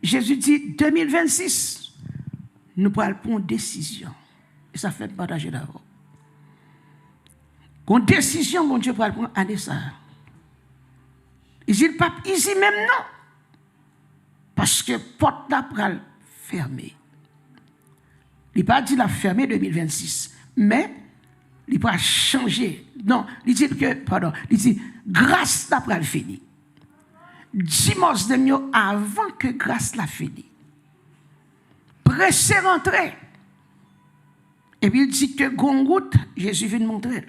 Jésus dit 2026, nous pourrons prendre une décision. Et ça fait partager d'abord. Une décision, mon Dieu, pour prendre année ça. Il dit, pape, ici même non. Parce que porte là pour fermer. Il n'a pas dit la fermer 2026, mais il va changer. Non, il dit que, pardon, il dit, grâce là pour finir. Dimanche de mieux avant que grâce la fini. Pressez rentrer. Et puis il dit que Gongout, Jésus vient montrer.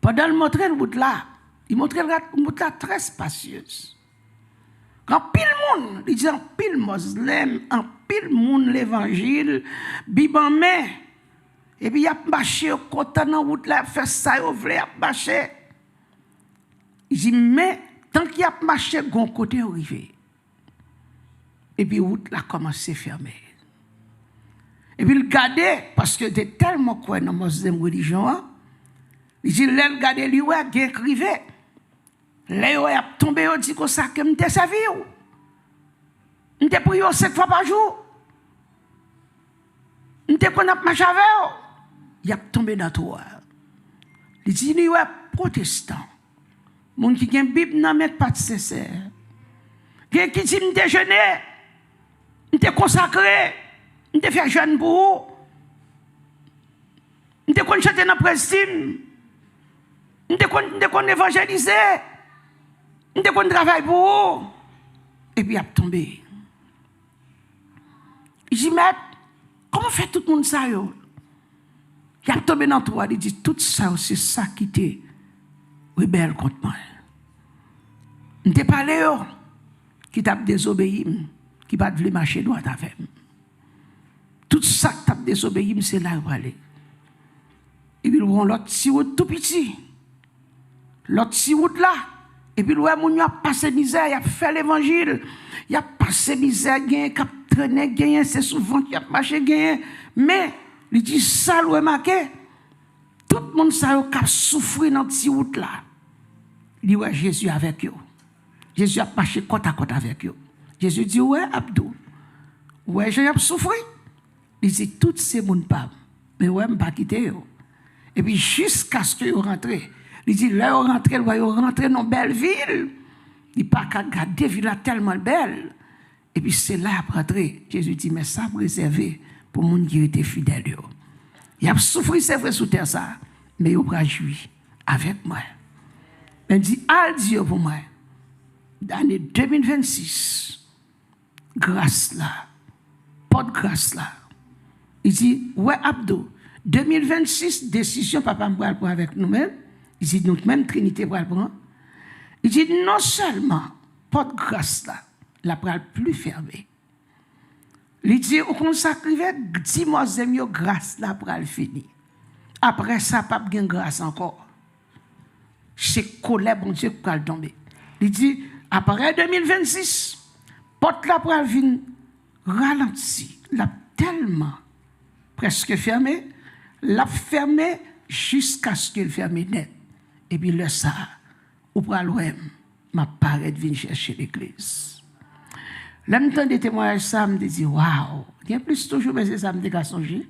Pendant le montrer le bout là, il montre la route là très spacieuse. Quand pile monde, il dit en pile musulman, en pile monde l'évangile, biban mais et puis il a marché au côté dans route là, fait ça au vrai a marché. Il dit mais tant qu'il a marché gon côté arrivé. Et puis route là commencé à fermer. Et puis il regardait parce que était tellement quoi dans musulman religion. Il dit là regarder lui ouais bien crivé. Là il a tombé il dit comme ça que m'était servi. M'était prié 7 fois par jour. M'était qu'on a marché avec. Il a tombé dans toi. Il dit lui ouais protestant. Mon qui gen Bible nan met pas de sincère. Gen qui dit m'était jeûné. M'était consacré. M'était fait jeûne pour. M'était qu'on chanter dans prestime. M'était qu'on évangéliser. M'était qu'on travaille pour. Et puis il a tombé. Il dit mais comment fait tout le monde ça yo? Il a tombé dans toi, il dit tout ça c'est ça qui était rebelle contre moi. M'était parlé yo qui t'a désobéi, qui pas voulu marcher droit avec. Tout ça que t'a désobéi, c'est là où aller. Et puis on l'autre si route tout petit. L'autre si route là. Et puis ouais moun a passé misère, il a fait l'évangile. Il a passé misère, gain cap traîner gain, c'est souvent qui a marché gain. Mais il dit ça le marqué. Tout le monde ça a souffrir dans cette route là. Il dit ouais Jésus avec eux. Jésus a marché côte à côte avec eux. Jésus dit ouais Abdou. Ouais j'ai souffert. Il dit toutes ces moun pas. Mais ouais m'pas quitter eux. Et puis jusqu'à ce que vous rentrez. Il dit là vous rentrez, vous rentrez dans une belle ville. Il pas qu'à garder ville tellement belle. Et puis c'est là à rentrer. Jésus dit mais ça réservé pour les gens qui étaient fidèles. Il a souffert c'est vrai sous terre ça, mais il a joui avec moi. Il dit à Dieu pour moi. L'année 2026, grâce là, pas de grâce là. Il dit, ouais, Abdou, 2026, décision, papa me prend avec nous-mêmes. Il dit, nous-mêmes, Trinité, pour le prendre. Il dit, non seulement, pas de grâce là, la pral plus fermée. Il dit, au consacré, 10 mois, grâce là, pral fini. Après ça, pas de grâce encore. C'est colère, bon Dieu, pour le tomber. Il dit, après 2026, porte la pral vin ralenti, la tellement presque fermée, la fermée jusqu'à ce qu'elle ferme net. Et puis le ça, ou pral ouem, ma paraît vient chercher l'église. L'même temps des témoignages, ça me dit, waouh, il y a plus toujours, mais c'est ça me dit qu'à songer.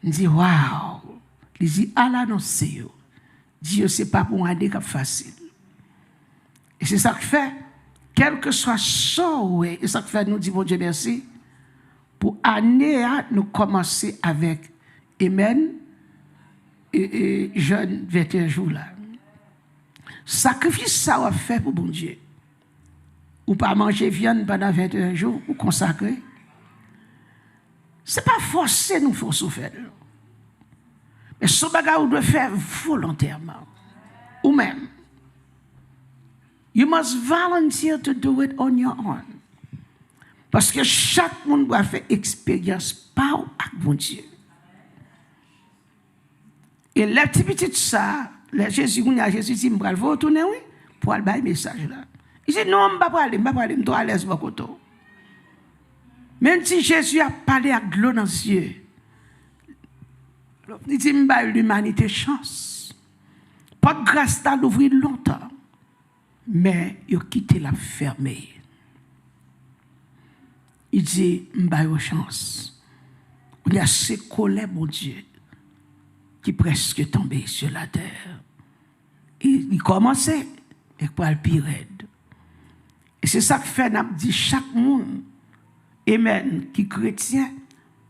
Il dit, waouh, il dit, à l'annoncer, Dieu, c'est pas pour un handicap facile. Et c'est ça que fait, quel que soit ça, et ça que fait, nous disons, bon Dieu, merci, pour année, nous commencer avec Amen, et jeune 21 jours là. Sacrifice ça, on fait pour bon Dieu. Ou pas manger viande pendant 21 jours, ou consacrer. Ce n'est pas forcé, nous faut souffrir. Mais ce bagage, on doit faire volontairement. Ou même. You must volunteer to do it on your own. Parce que chaque monde doit faire expérience par avec mon Dieu. Et l'activité de ça, Jésus dit, je vais vous retourner, oui, pour aller le message là. Il dit, non, je ne vais pas aller, je suis à l'aise. Même si Jésus a parlé à l'eau dans les yeux, il dit, je vais l'humanité chance. Pas de grâce à l'ouvrir longtemps. Mais il a quitté la fermée. il dit, m'ba yo chance. Il y a ces colères, mon Dieu, qui presque tombé sur la terre. Il commençait et pour le pire raide. Et c'est ça que fait, n'a dit chaque monde, amen, qui chrétien,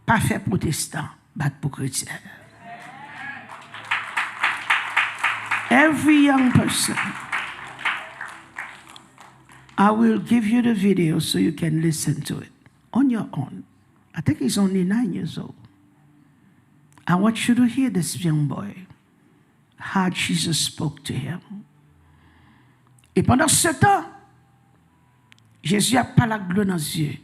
pas fait protestant, bat pour chrétien. Every young person, I will give you the video so you can listen to it on your own. I think he's only 9 years old. I want you to hear this young boy, how Jesus spoke to him. Et pendant ce temps, Jésus a pas la gloire dans les yeux.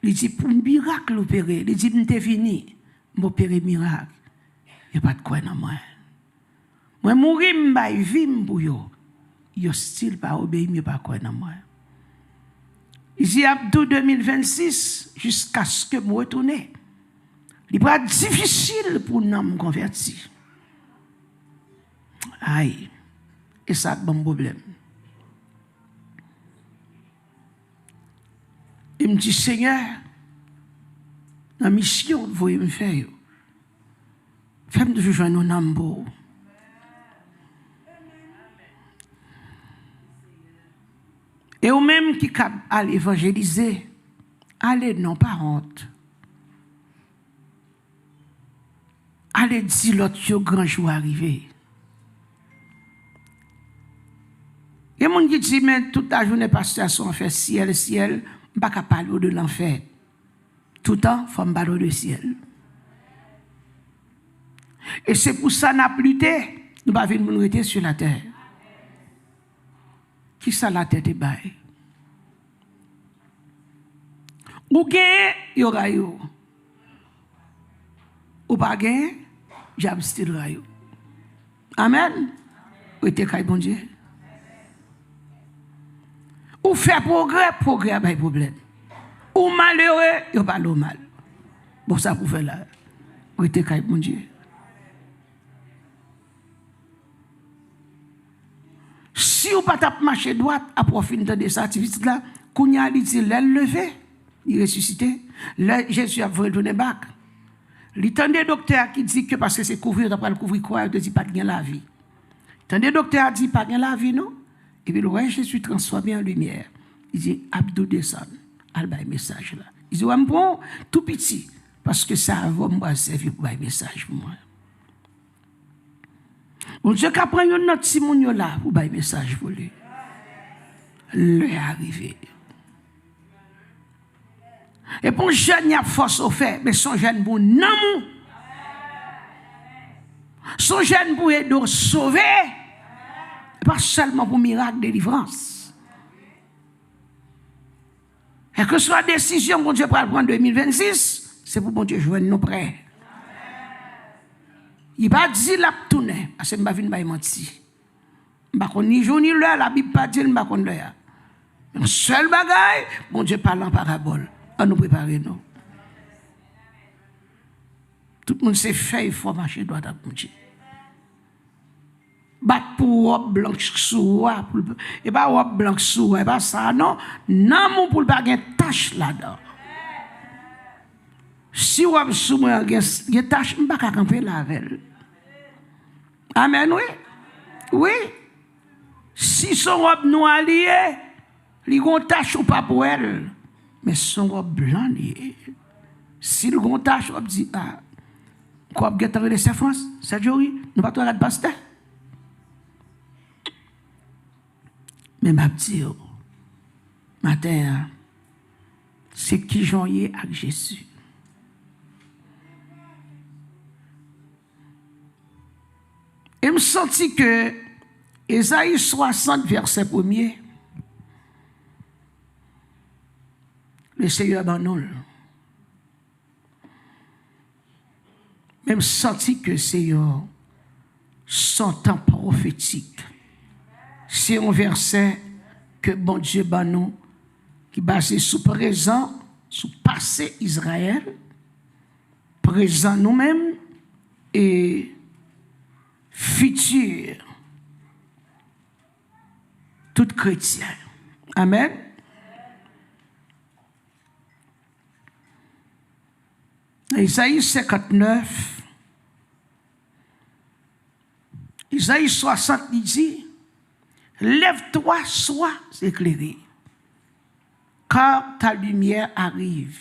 Il dit, pour un miracle opérer, il dit, m'te fini, m'opérer miracle. Il n'y a pas de quoi dans moi. Moi, mourir, m'baille vie pour yo. Yo style pas obéir, mais pas quoi dans moi. Il dit, Abdou 2026, jusqu'à ce que je retourne. Il va être difficile pour nous me convertir. Aïe. Et ça, c'est un bon problème. Il me dit, Seigneur, la mission que vous me faire, faites-moi toujours joindre un homme beau. Et au même qui à l'évangéliser, allez, non, pas honte. Allez dire l'autre grand jour arrivé. Il y a des gens qui disent, mais toute la journée, pasteur, sont fait ciel, ciel, je ne peux pas parler de l'enfer. Tout le temps, il faut me parler de ciel. Et c'est pour ça, n'a plus été, nous ne pouvons pas nous rester sur la terre. Qui ça la tête est baille? Ou gagne, il y aura yo. Ou pas gagne, j'abstiendrai yo. Amen. Ou était kay bon Dieu. Ou fait progrès a pas problème. Ou malheureux, il pas le mal. Bon ça pour faire là. Ou était kay bon Dieu. Si vous ne pas marcher droite, à profiter de cette activité là, qu'on y a dit, l'aile levé, il ressuscité, Jésus a retourné back. Il y a des docteurs qui disent que parce que c'est couvrir, d'après le couvrir quoi, il dit pas de la vie. Il y a des docteurs qui disent pas de la vie, non? Et puis le roi Jésus transformé en lumière. Il dit, Abdou descend, al bay message là. Il dit, ouais, bon, tout petit, parce que ça va me servir pour bay message pour moi. Bon Dieu, qu'après, il y a notre Simon là pour bailler message pour lui. Le est arrivé. Et pour jeune, il y a force au fait, mais son jeune pour non. Son jeune pour aider à sauver, pas seulement pour miracle de délivrance. Et que ce soit la décision que Dieu prend en 2026, c'est pour bon Dieu jouer nous prêts. Il va dire la tourner parce que je ne vais pas mentir. Je ne vais ni jour ni l'heure, la Bible pas dire, je ne vais pas l'heure. Un seul bagaille, bon Dieu parle en parabole. On nous prépare nous. Tout le monde s'est fait, il faut marcher droit à bon Dieu. Battre pour robe blanche sous et pas robe blanche sous et pas ça non. Non pour pas gain tache là-dedans. Si robe sous moi gain tache, on pas camper la avec. Amen oui. Oui. Si son robe noire liée, li gon tache ou pas pour elle, mais son robe blanc liée. Si le gon tache on dit ah quoi gain de sa France, ça jori, nous pas toi pasteur. Mais ma petite, matin, c'est qui j'en ai avec Jésus. Et me senti que Ésaïe 60, verset 1er, le Seigneur abandonne. Même senti que c'est son temps prophétique. C'est un verset que bon Dieu bat nous, qui est basé sur présent, sur passé Israël, présent nous-mêmes et futur tout chrétien. Amen. Isaïe 59, Isaïe 60, il dit, lève-toi, sois éclairé, car ta lumière arrive.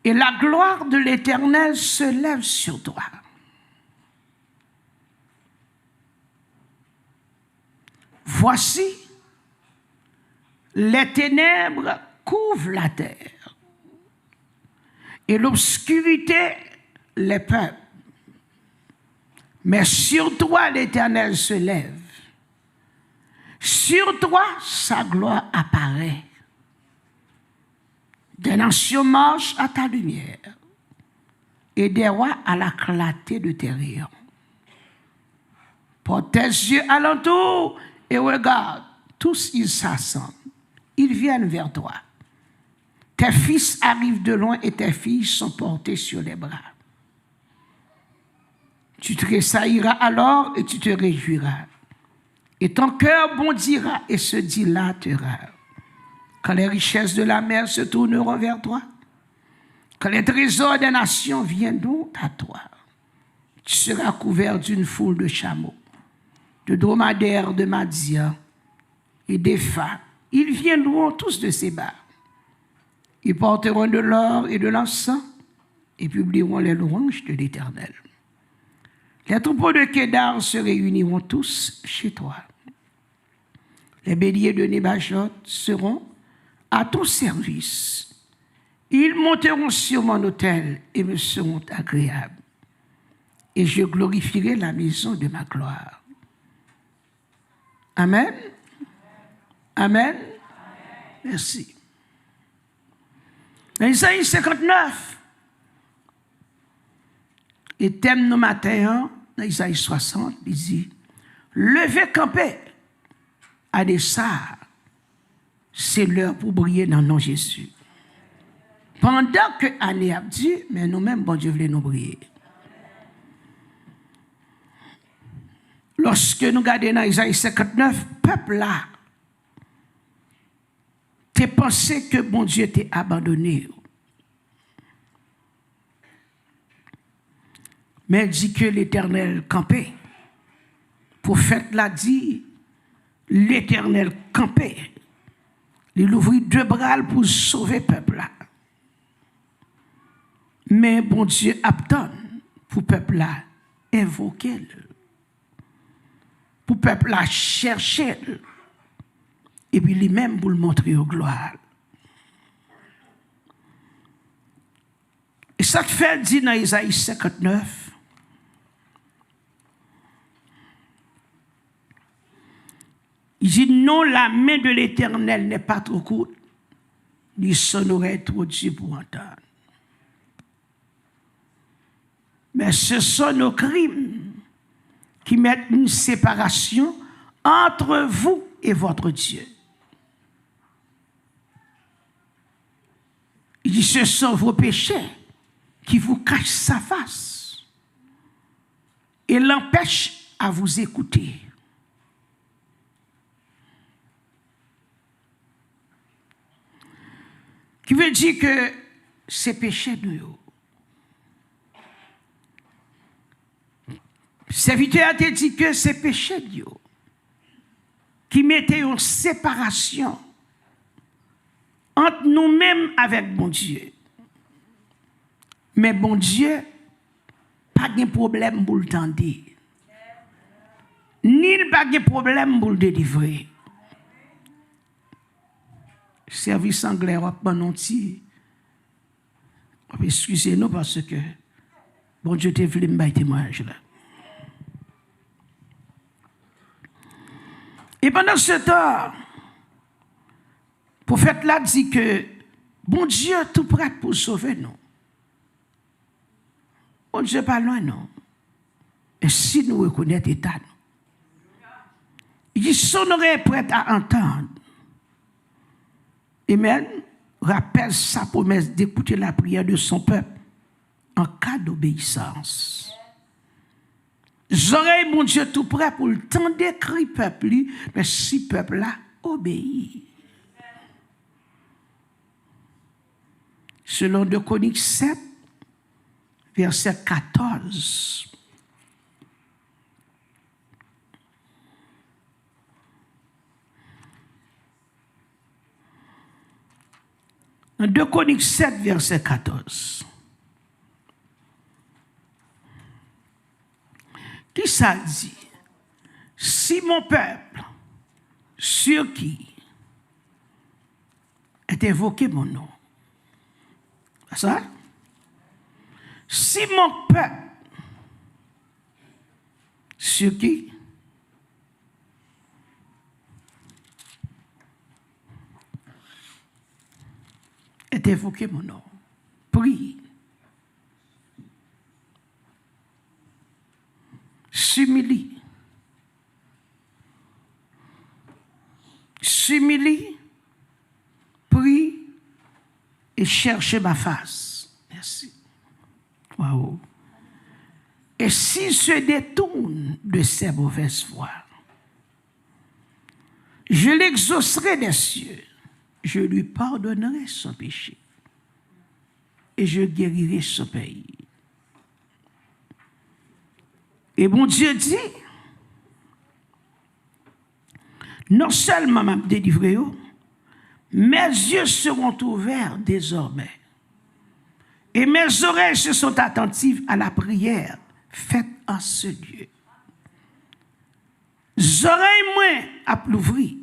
Et la gloire de l'Éternel se lève sur toi. Voici, les ténèbres couvrent la terre et l'obscurité les peuples. Mais sur toi, l'Éternel se lève. Sur toi, sa gloire apparaît. Des nations marchent à ta lumière et des rois à la clarté de tes rayons. Porte tes yeux alentour et regarde, tous ils s'assemblent, ils viennent vers toi. Tes fils arrivent de loin et tes filles sont portées sur les bras. Tu te tressailleras alors et tu te réjouiras. Et ton cœur bondira et se dilatera. Quand les richesses de la mer se tourneront vers toi, quand les trésors des nations viendront à toi, tu seras couvert d'une foule de chameaux, de dromadaires de Madian et d'Épha. Ils viendront tous de Séba. Ils porteront de l'or et de l'encens et publieront les louanges de l'Éternel. Les troupeaux de Kédar se réuniront tous chez toi. Les béliers de Nébajot seront à ton service. Ils monteront sur mon autel et me seront agréables. Et je glorifierai la maison de ma gloire. Amen. Amen. Merci. Dans Isaïe 59, et thème nos matins, dans Isaïe 60, il dit, levez camper à des sards, c'est l'heure pour briller dans le nom de Jésus. Pendant que Annie a dit, mais nous-mêmes, bon Dieu voulait nous briller. Lorsque nous regardons dans Isaïe 59, peuple là, t'es pensé que bon Dieu t'ait abandonné. Mais dit que l'Éternel campait. Prophète l'a dit, l'Éternel campait. Il ouvrit deux bras pour sauver le peuple là. Mais bon Dieu attend pour le peuple là invoquer. Pour le peuple là chercher. Et puis lui-même pour le montrer aux gloires. Et ça fait dit dans Isaïe 59, il dit non, la main de l'Éternel n'est pas trop courte, ni son oreille trop dure pour entendre. Mais ce sont nos crimes qui mettent une séparation entre vous et votre Dieu. Il dit, ce sont vos péchés qui vous cachent sa face et l'empêchent à vous écouter. Qui veut dire que ces péchés nous. Serviteur a dit que ces péchés nous qui mettaient une séparation entre nous-mêmes avec bon Dieu. Mais bon Dieu, pas de problème pour le tendre. Ni pas de problème pour le délivrer. Service anglais, on va pas non plus. Excusez-nous parce que bon Dieu te voulu me témoignage là. Et pendant ce temps, le prophète là dit que bon Dieu est tout prêt pour sauver nous. Bon Dieu pas loin non. Et si nous reconnaissons l'état, il dit son oreille est prête à entendre. Amen. Rappelle sa promesse d'écouter la prière de son peuple en cas d'obéissance. J'aurais, mon Dieu, tout prêt pour le temps d'écrire peuple, mais si peuple là obéit. selon 2 Chroniques 7, verset 14. Dans 2 Chroniques 7, verset 14. Qui ça dit? Si mon peuple, sur qui est invoqué mon nom, c'est ça? Si mon peuple, sur qui est invoqué mon nom, prie, s'humilie, prie et cherche ma face. Merci. Waouh. Et s'il se détourne de ses mauvaises voies, je l'exaucerai des cieux, je lui pardonnerai son péché et je guérirai son pays. Et bon Dieu dit, non seulement m'a délivré, mes yeux seront ouverts désormais et mes oreilles se sont attentives à la prière faite en ce lieu. Oreilles moins à l'ouvrir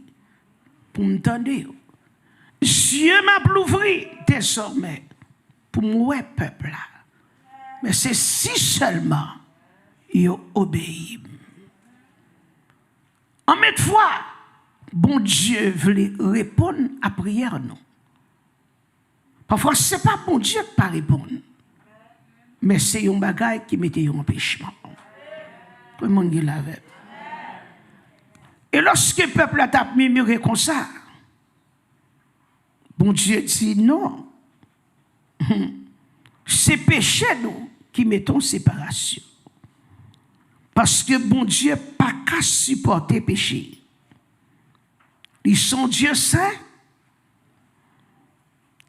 pour m'entendre. Yeux m'a l'ouvrir désormais pour moi peuple là. Mais c'est si seulement ils obéissent. En même fois, bon Dieu voulait répondre à prière non. Parfois c'est pas bon Dieu qui pas répondre. Mais c'est un bagage qui mettait en empêchement. Tout le monde dit la veille. Et lorsque le peuple a murmuré comme ça, bon Dieu dit non. C'est péché nous qui mettons séparation. Parce que bon Dieu n'a pas qu'à supporter péché. Ils sont Dieu saint.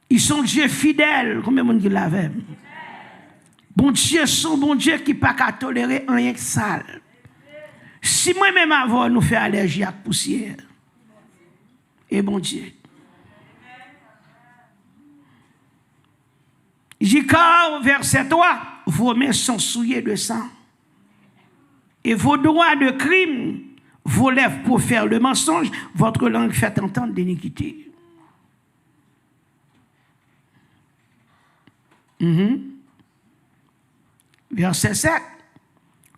Ils sont Dieu fidèle. Combien de monde qui l'avait? Bon Dieu, son bon Dieu qui n'a pas qu'à tolérer rien que sale. Si moi-même avant nous fait allergie à la poussière, et bon Dieu. J.K. verset 3, vos mains sont souillées de sang, et vos doigts de crime, vos lèvres pour faire le mensonge, votre langue fait entendre l'iniquité. Verset 7.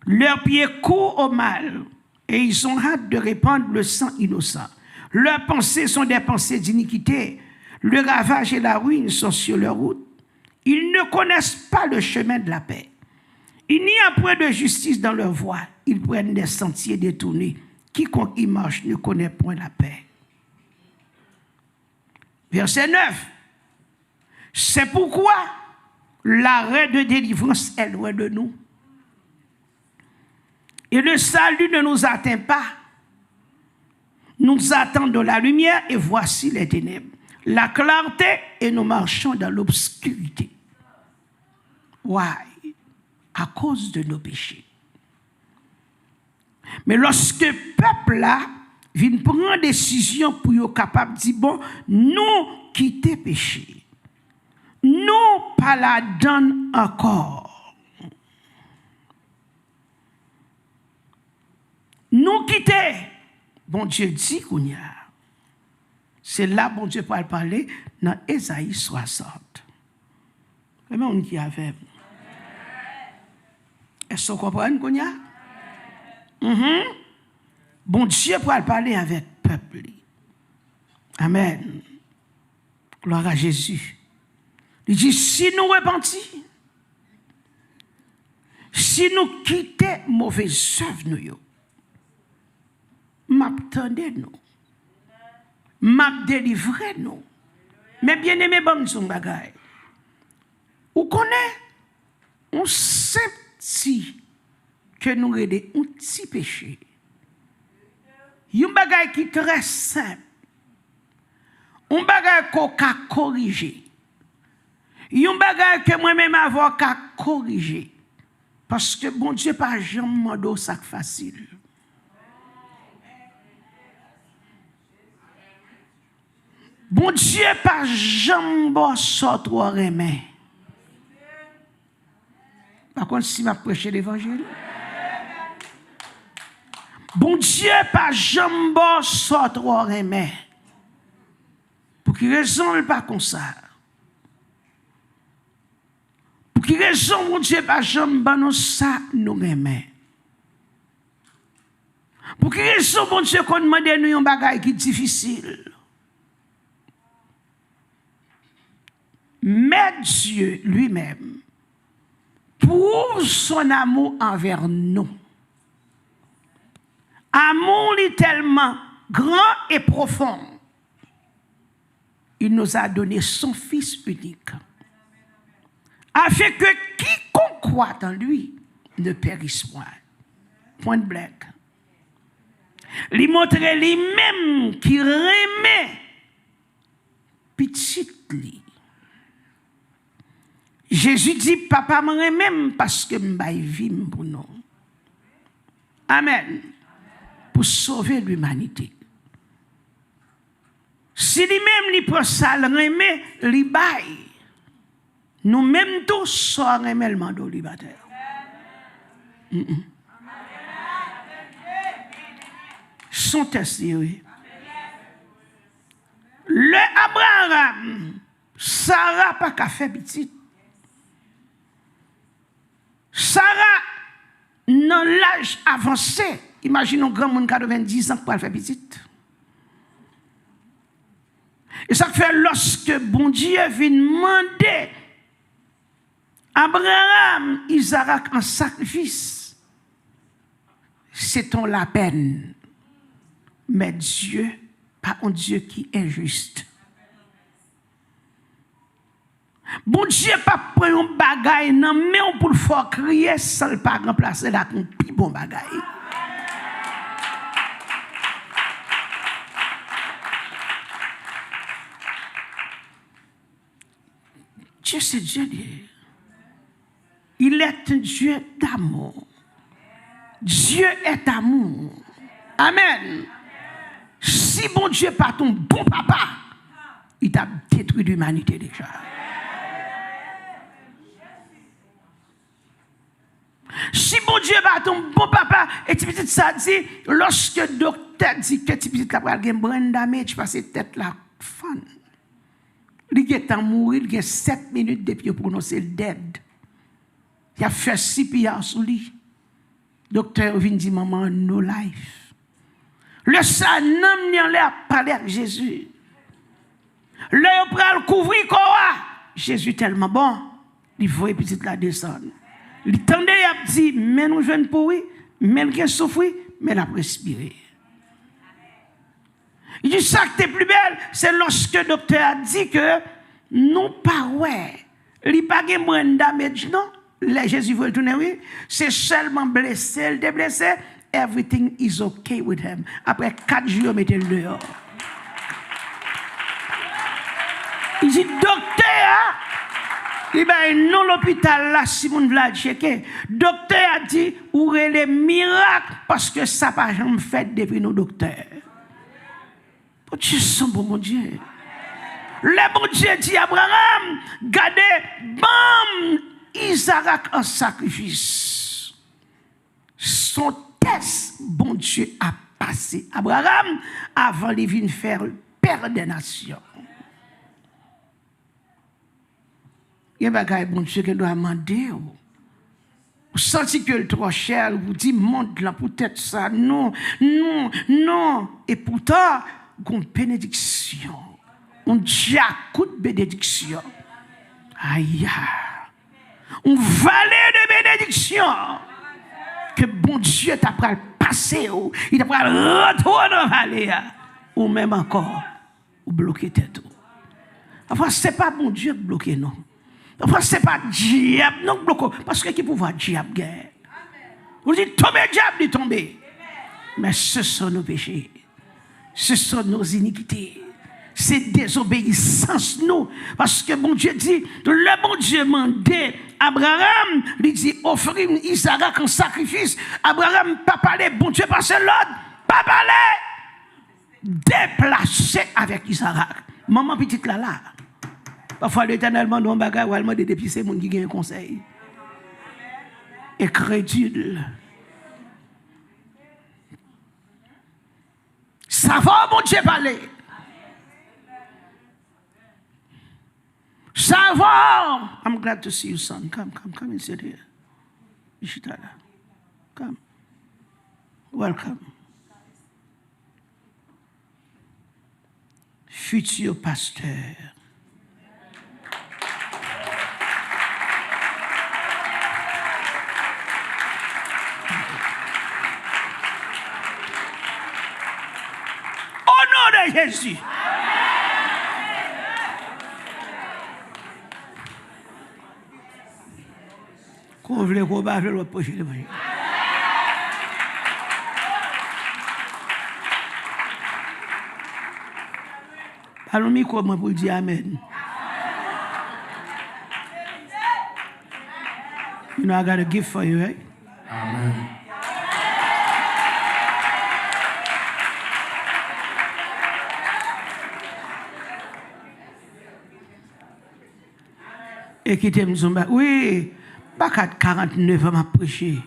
Leurs pieds courent au mal et ils ont hâte de répandre le sang innocent. Leurs pensées sont des pensées d'iniquité. Le ravage et la ruine sont sur leur route. Ils ne connaissent pas le chemin de la paix. Il n'y a point de justice dans leur voie. Ils prennent des sentiers détournés. Quiconque y marche ne connaît point la paix. Verset 9. C'est pourquoi l'arrêt de délivrance est loin de nous. Et le salut ne nous atteint pas. Nous attendons la lumière et voici les ténèbres. La clarté et nous marchons dans l'obscurité. Why? À cause de nos péchés. Mais lorsque le peuple là vient prendre une décision pour être capable de dire, bon, nous quitter péché. Nous pas la donne encore. Nous quitter. Bon Dieu dit qu'on y a. C'est là bon Dieu peut parler dans Ésaïe 60. Comment on dit avec? Est-ce que vous comprenez qu'on y a? Bon Dieu peut parler avec le peuple. Amen. Gloire à Jésus. Il dit, si nous repentons, si nous quittons mauvaises œuvres, nous, m'attendez nous, m'a délivré nous. Mais bien aimé, bon, son bagay. Vous connaissez, on sait que nous avons un petit péché. Un bagay qui est très simple. Un bagay qu'on a corrigé. Yon bagay que moi-même avoir qu'à corriger. Parce que bon Dieu pas jamais mando ça facile. Bon Dieu pas jamais sort trop remet. Par contre si m'a prêché l'évangile. Bon Dieu pas jamais sort trop remet. Pour qui raison il pas comme ça? Pour qui raison mon Dieu pas jamais nous ça nous remet? Pour qui raison mon Dieu qu'on demande nous un bagage qui est difficile? Mais Dieu lui-même prouve son amour envers nous. Amour est tellement grand et profond. Il nous a donné son Fils unique. Afin que quiconque croit en lui ne périsse point. Point de blague. Il montre lui-même qui remet petit lui. Jésus dit, papa me remet parce que m'baille vie pour nous. Amen. Pour sauver l'humanité. Si lui-même lui prend ça, le remet, lui baille. Nous-mêmes tous sommes remet le mandat libérateur. Son test, oui. Le Abraham, Sarah pas qu'à faire petit. Sarah, dans l'âge avancé, imaginons un grand monde 90 ans pour faire petite. Et ça fait lorsque bon Dieu vient demander Abraham, Isaac en sacrifice, c'est ton la peine. Mais Dieu, pas un Dieu qui est injuste. Bon Dieu pas prendre un bagaille non mais on pour le faire crier sans le pas remplacer là un plus bon bagaille. Dieu c'est Dieu. Il est un Dieu d'amour. Dieu est amour. Amen. Si bon Dieu pas ton bon papa, il t'a détruit l'humanité déjà. Si bon Dieu va ton bon papa, et tu petit ça dit, lorsque le docteur dit que tu petit la pral gen brain damage parce que tête la fan. Il est en mourir, il y a 7 minutes depuis pour prononcer le dead. Il a fait 6 pillards sous lui. Docteur vient dire maman no life. Le sang n'aime ni en l'air parler avec Jésus. Le pral couvrir quoi? Jésus tellement bon, il faut petite la descendre. Il tendait à dire, mais nous jeunes pourris, mais nous souffrir, mais la respirer. Il dit ça qui est plus belle, c'est lorsque le docteur a dit que nous pas ouais, il n'y a pas de brain damage, non? Jésus veut tourner, oui. C'est seulement blessé, il est blessé, everything is okay with him. Après 4 jours, mettez-le dehors. Il dit, docteur, il va non l'hôpital là, si vous voulez checker. Docteur a dit, où est les miracles, parce que ça n'a pas jamais fait depuis nos docteurs. Bon Dieu, son bon Dieu. Le bon Dieu dit à Abraham, gardez, bam, Isaac en sacrifice. Son test, bon Dieu a passé. Abraham, avant de venir faire le père des nations. Il y a un bagage, bon Dieu, qui doit demander. Vous sentez que c'est trop cher, vous dites, monte là, peut-être ça. Non, non, non. Et pourtant, une bénédiction. Un diacre de bénédiction. Aïe. Une vallée de bénédiction. Que bon Dieu t'a pris passer. Il t'a pris retourner dans la vallée. Ou même encore, ou bloquer tête. Enfin, ce n'est pas bon Dieu qui bloque, non. Enfin, ce n'est pas diable, non, bloqué. Parce que qui pouvoir diable guerre. Vous dites, tombez, diable, dit tomber. Mais ce sont nos péchés. Ce sont nos iniquités. c'est désobéissance nous. Parce que bon Dieu dit, le bon Dieu mandait Abraham, il dit, offrir Isaac en sacrifice. Abraham pas parler, bon Dieu passe l'autre, pas parler. Déplacer avec Isaac. Maman petite là. Parfois l'Éternel demande un bagage ou elle demande depuis c'est monde qui a un conseil. Et crédule. Ça va, mon Dieu, parler. Ça va. I'm glad to see you, son. Come and sit here. Ishitala. Come. Welcome. Futur pasteur. Au nom de Jésus. Qu'on veut qu'on va faire le prochain. Allons-y comment pour dire Amen. You know I got a gift for you, right? Amen. Et qui t'aime Zumba? Oui, pas 49 ans à prêcher.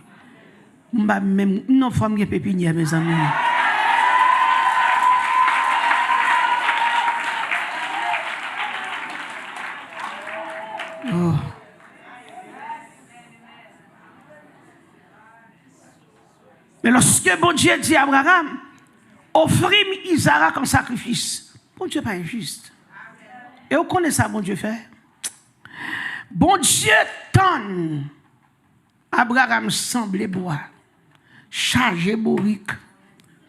Même non femme qui pépinière mes amis. Oh. Mais lorsque bon Dieu dit à Abraham, offrir Isaac en sacrifice, bon Dieu pas injuste. Et vous connaissez ça, bon Dieu fait. Bon Dieu tonne. Abraham semblait boire, charger bourrique,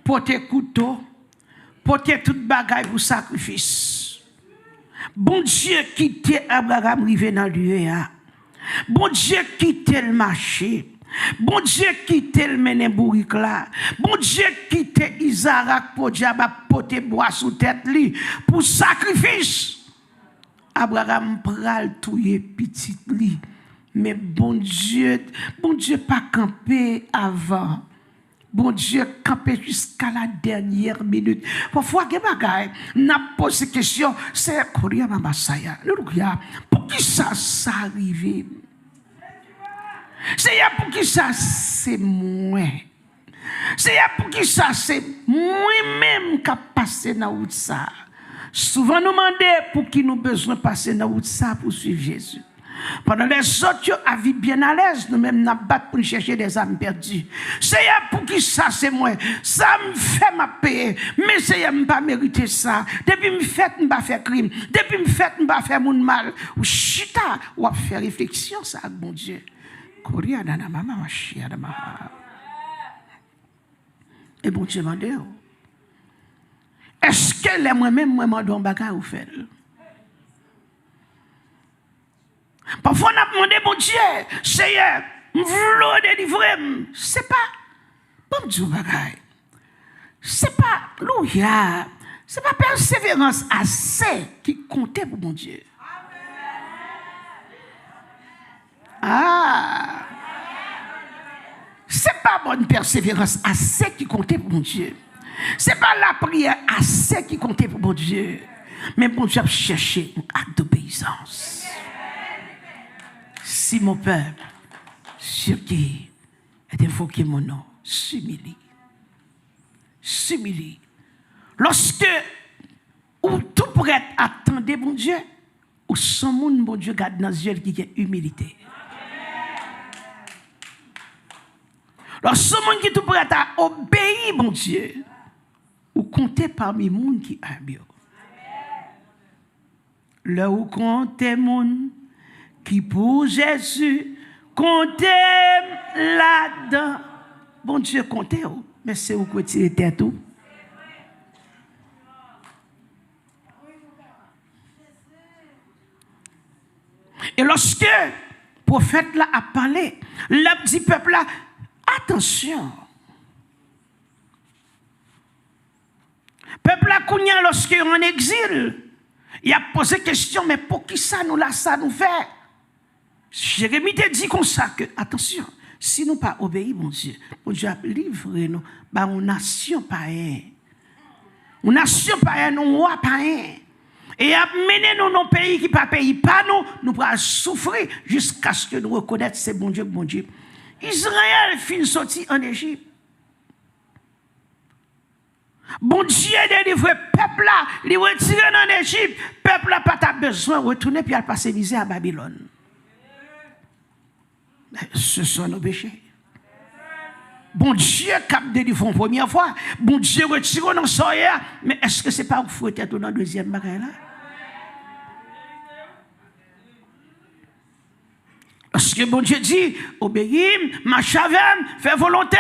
porter couteau, porter toute bagaille pour sacrifice. Bon Dieu quittait Abraham rivé dans le lieu. Bon Dieu quittait le marché. Bon Dieu quittait le mené bourrique là. Bon Dieu quittait Isaac pour diable porter bois sous tête li pour sacrifice. Abraham pral touye petit li. Mais bon Dieu pas campé avant. Bon Dieu campé jusqu'à la dernière minute. Parfois, il y a des bagages, n'a posé question, c'est Korea Mamasaya. Pour qui ça arrive? C'est pour qui ça c'est moi. C'est pour qui ça c'est moi-même qui a passé dans route ça. Souvent nous demandons pour qui nous besoin passer dans route ça pour suivre Jésus. Pendant les autres à vivre bien à l'aise, nous-mêmes nous battons pour chercher des âmes perdues. C'est pour qui ça c'est moi. Ça me fait ma paix. Mais c'est pas mériter ça. Depuis me fait me pas faire crime. Depuis me fait me pas faire mon mal. Ou chita ou à faire réflexion ça bon Dieu. Koria dana mama machia dama. Et bon Dieu m'a dit. Est-ce que les moi-même moi m'en donne bagage ou fait? Parfois, on a demandé, bon Dieu, Seigneur, je veux délivrer. C'est pas, bon Dieu, bagaille. C'est pas, louia, c'est pas persévérance assez qui comptait pour mon Dieu. Ah, c'est pas bonne persévérance assez qui comptait pour mon Dieu. C'est pas la prière assez qui comptait pour mon Dieu. Mais bon Dieu a cherché un acte d'obéissance. Si mon peuple, sur qui est invoqué mon nom, s'humilie. S'humilie. Lorsque, ou tout pourrait attendre, bon Dieu, ou son monde, bon Dieu, garde dans les yeux qui est humilité. Lorsque son monde qui tout pourrait obéir, bon Dieu, ou compter parmi les gens qui aiment. Là où compter monde, qui pour Jésus, comptez là-dedans. Bon Dieu, comptez, mais c'est où que tu étais tout. Et lorsque le prophète là a parlé, l'a dit peuple là, attention. Peuple là, lorsque en exil, il a posé question, mais pour qui ça nous là, ça nous fait? Jérémie te dit comme ça que, attention, si nous pas obéir, mon Dieu a livré nous, bah, une nation païenne. Une nation païenne, un roi païen. Et a mené nous dans un pays qui pas pays pas nous pourrons souffrir jusqu'à ce que nous reconnaître c'est bon Dieu, bon Dieu. Israël fin sorti en Égypte. Bon Dieu délivre peuple là, il retire en Égypte, peuple là pas ta besoin de retourner puis à passer misère à Babylone. Ce sont nos péchés. Bon Dieu cap délivré une première fois, bon Dieu retire dans soya, mais est-ce que c'est pas vous fouetter dans la deuxième bagaille là? Parce que bon Dieu dit, obéis, marche avec, fais volonté,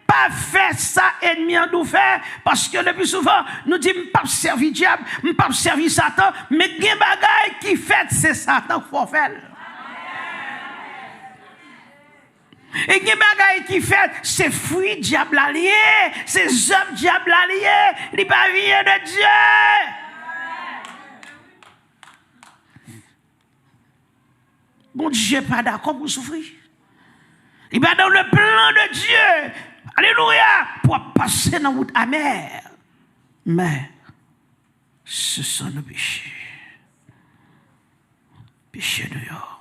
pas faire ça ennemi en nous faire, parce que le plus souvent, nous disons, pas servir diable, pas servir Satan, mais il y a des bagailles qui fait, c'est Satan qu'il faut faire. Et il y a des bagailles qui fait, c'est fruit diable allié, c'est œuvres diable allié, il n'est pas vie de Dieu. Bon Dieu n'est pas d'accord pour souffrir. Il va dans le plan de Dieu. Alléluia. Pour passer dans la route amère. Mais ce sont nos péchés. Péchés de l'or.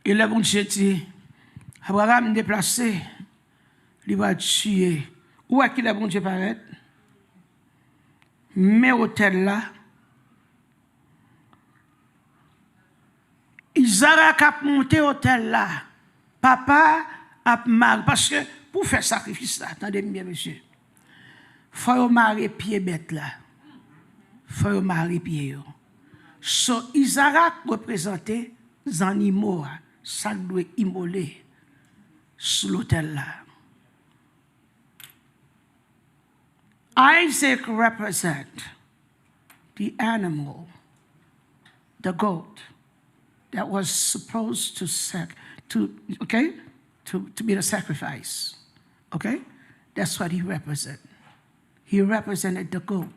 Et là, bon Dieu dit, Abraham déplacé, il va tuer. Où est-ce qu'il a bon Dieu paraît? Mais hôtel là, Isaac a monté hôtel là. Papa a mal. Parce que pour faire sacrifice là, attendez bien, monsieur, il faut marier pied bête là. Il faut marier pied. So, Isaac représentait les animaux, ça doit immoler sur l'hôtel là. Isaac represents the animal, the goat, that was supposed to be the sacrifice. Okay? That's what he represented. He represented the goat.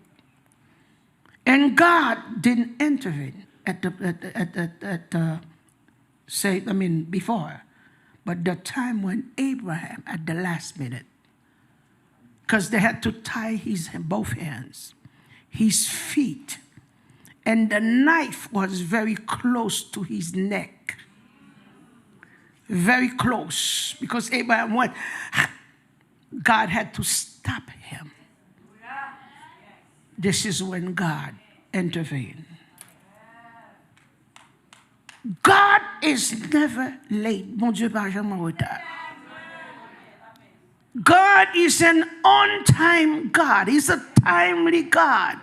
And God didn't intervene before, but the time when Abraham, at the last minute, because they had to tie both hands, his feet, and the knife was very close to his neck. Very close, because Abraham went, God had to stop him. This is when God intervened. God is never late. Mon Dieu, pas jamais en retard. God is an on-time God. He's a timely God.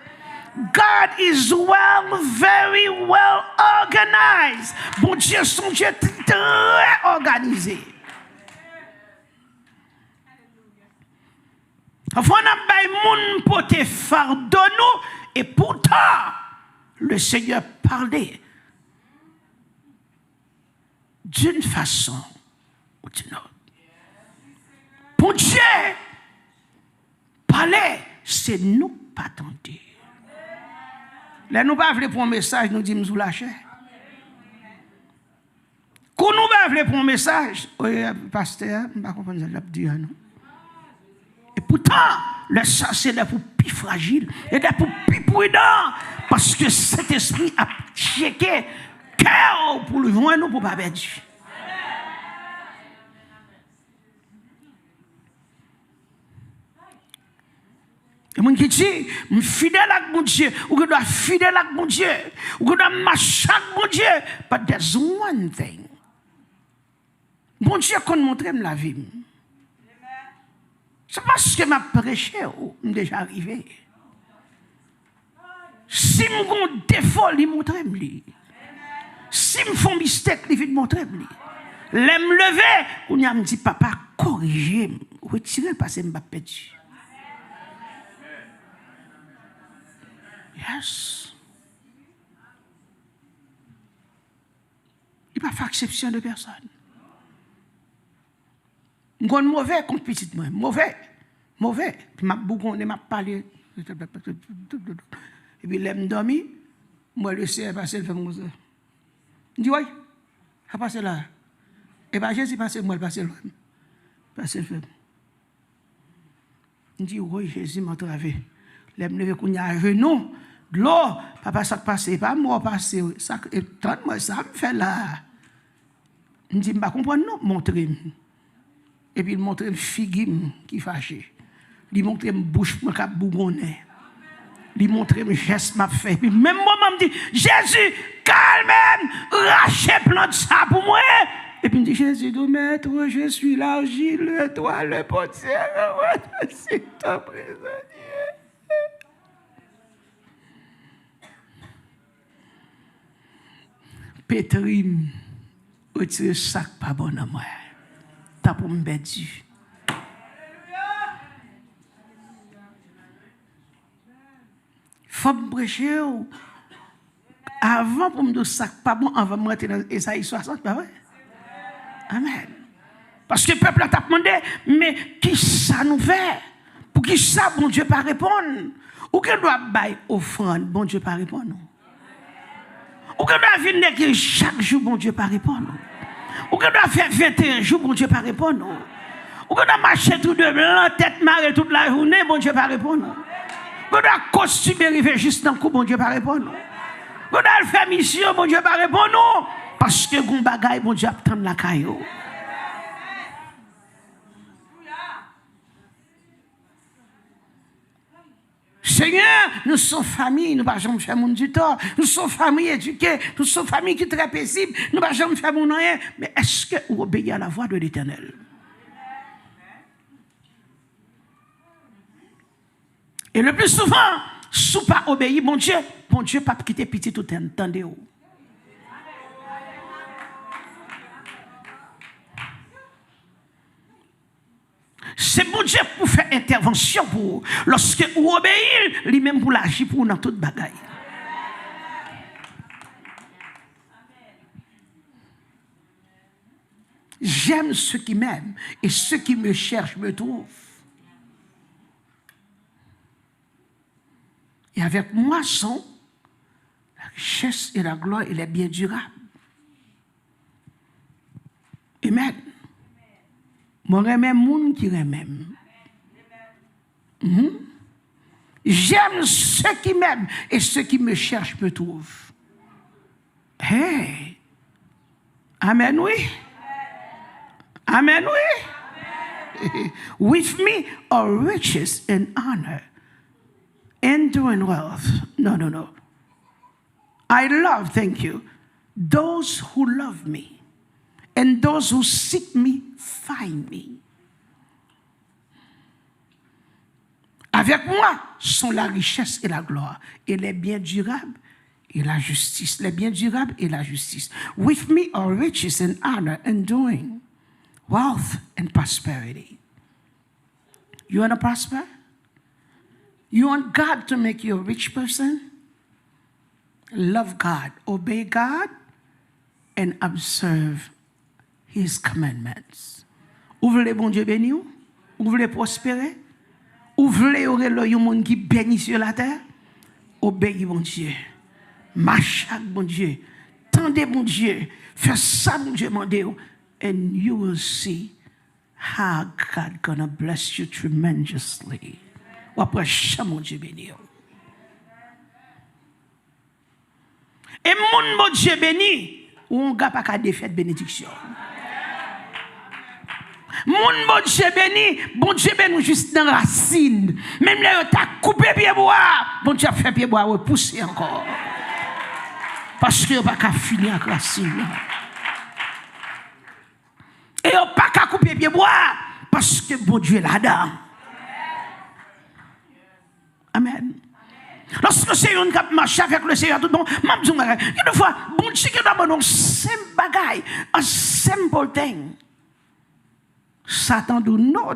God is very well organized. Bon Dieu, son Dieu très organisé. Enfin, on a bail moun pour te fardeau nous, et pourtant, le Seigneur parlait d'une façon ou d'une autre. Pour Dieu, parler, c'est nous pas tenter. Là, nous pas voulons pour un message, nous disons sous la chair. Quand nous pas voulons pour un message, pasteur, je ne comprends pas ce que dire nous. Et pourtant, le sang, c'est là pour plus fragile, et là pour plus prudent, parce que cet esprit a checké cœur pour le voir nous pour pas perdre. Et mon qui dit, je suis fidèle avec mon Dieu, ou que je dois fidèle avec mon Dieu, ou que je dois marcher avec mon Dieu. But there's one thing. Mon Dieu, qu'on montre la vie. C'est parce que je prêché ou je déjà arrivé. Si je défaut, il montre. si me font mistake, il vient montrer. L'aime lever, on y a me dit, papa, corrigez, retirez le passé, m'a perdu. Yes. Il ne pas faire exception de personne. Je suis mauvais contre petit moi. Mauvais. Puis je bougonné, je parlé. Et puis, je dormi. Moi, le ciel passé, le fait mon Je dis, oui, ça passe là. Et bien, Jésus passe, moi, le passe là. Passe le fait. Je dis, oui, Jésus m'a travé. Je me levé, qu'on y a genou. De l'eau, papa, ça passe, pas moi, passe. Et tant moi, ça me fait là. Je dis, je ne comprends pas, non, montrez-moi. Et puis il montre une figue qui fâché. Il montre une bouche qui bougonné. Il montre un geste m'a fait. Puis même moi me dit Jésus, calme, rachez plein de ça pour moi. Et puis il me dit Jésus, maître, je suis l'argile, toi le potier, c'est ton prisonnier. Pétrim, retire sac pas bon à moi. T'as pour me bêter. Faut me prêcher avant pour me dire sac pas bon, avant de me rentrer dans Esaïe 60, pas vrai? Amen. Parce que le peuple a demandé, mais qui ça nous fait? Pour qui ça, bon Dieu, pas répondre? Ou qu'on doit bailler offrande, bon Dieu, pas répondre? Ou qu'on doit venir chaque jour, bon Dieu, pas répondre? Ou qu'on doit faire 21 jours, bon Dieu, pas répondre? Ou qu'on doit marcher tout de blanc, tête marée toute la journée, bon Dieu, pas répondre? Ou qu'on doit costumer, arriver juste dans le coup, bon Dieu, pas répondre? Ou qu'on doit faire mission, bon Dieu, pas répondre? Parce que gon bagay, bon Dieu, attend la caillou. Seigneur, nous sommes famille, nous ne pouvons jamais faire mon du tort. Nous sommes famille éduquée, nous sommes famille qui est très paisible, nous ne pouvons jamais faire mon rien. Mais est-ce que vous obéissez à la voix de l'Éternel? Et le plus souvent, si vous pas obéir, bon Dieu pas quitter petit tout le temps. Entendez-vous? C'est bon Dieu pour faire intervention pour vous. Lorsque vous obéissez, lui-même pour l'agir pour vous dans toute bagaille. J'aime ceux qui m'aiment et ceux qui me cherchent me trouvent. Et avec moi sont la richesse et la gloire et les biens durables. Amen. Moi, j'aime les gens qui m'aiment. J'aime ceux qui m'aiment et ceux qui me cherchent me trouvent. Hey! Amen, oui. Amen, oui. With me are riches and honor, enduring wealth. No. I love, thank you, those who love me, and those who seek me find me. Avec moi sont la richesse et la gloire, et les biens durables et la justice. Les biens durables et la justice. With me are riches and honor, enduring wealth and prosperity. You want to prosper? You want God to make you a rich person? Love God, obey God, and observe His commandments. Ou voulez bon Dieu bénir? Ou voulez prospérer? Ou voulez aurait le monde qui bénit sur la terre? Obéis bon Dieu. Marche avec bon Dieu. Tendez bon Dieu. Fais ça bon Dieu mandé. And you will see how God gonna bless you tremendously. Ou après mon Dieu béni. Et mon Dieu béni, ou on n'a pas qu'à défaire bénédiction. Mon Dieu béni, bon Dieu béni juste dans la racine. Même là, tu as coupé pied bois, bon Dieu a fait pied bois repousser encore. Parce que pas qu'à finir avec la racine. Et on pas qu'à couper pied bois, parce que bon Dieu est là-dedans. Amen. Lorsque c'est un qui marche avec le Seigneur, tout le monde, m'a dit, une fois, bon Dieu qui a un simple bagaille, un simple thing. Satan dit, non,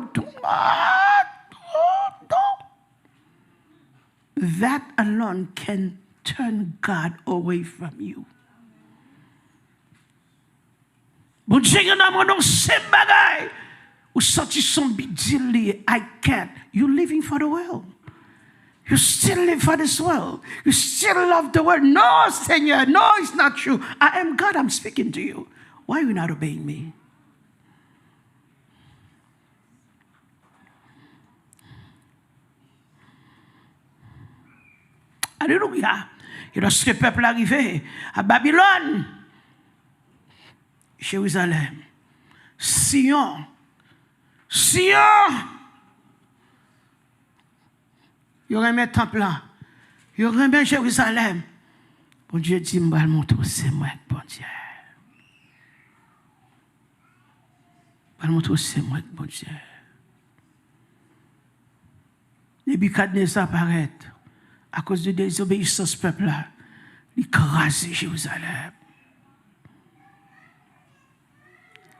that alone can turn God away from you. Bon Dieu qui a un simple bagaille, ou sorti son big deal, I can't. You're living for the world. You still live for this world. You still love the world. No, Seigneur, no, it's not true. I am God, I'm speaking to you. Why are you not obeying me? Alléluia. Et lorsque le peuple arrivait à Babylone, Jérusalem, Sion, il y aurait un temple là, il y aurait un Jérusalem. Bon Dieu dit, je vais montrer, c'est moi, bon Dieu. Je vais montrer, c'est moi, bon Dieu. Nebuchadnezzar apparaît à cause de désobéissance du peuple là. Il écrase Jérusalem.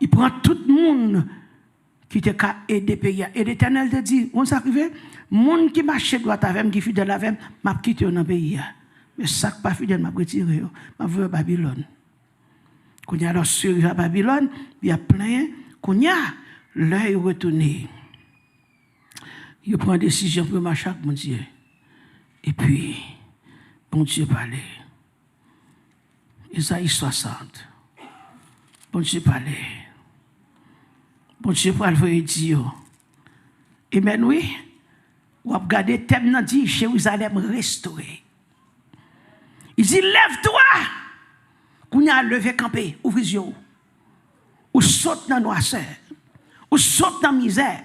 Il prend tout le monde qui te ka aider pays. Et l'Éternel te dit, on s'arrive, monde qui marche droit avec qui fidèle avec m'a quitté dans le pays. Mais ça pas fidèle m'a retiré, m'a vu à Babylone. Quand il y a alors sur à Babylone, il y a plein, quand il y a l'œil retourné. Il prend une décision pour marcher avec mon Dieu. Et puis, bon Dieu parlait. Isaïe 60. Bon Dieu parlait. Bon Dieu pour le dire. Amen, oui. Ou regardez le thème, il dit Jérusalem restauré. Il dit lève-toi. Qu'on y a levé campé, ouvre les yeux. Ou saute dans la noirceur. Ou saute dans la misère.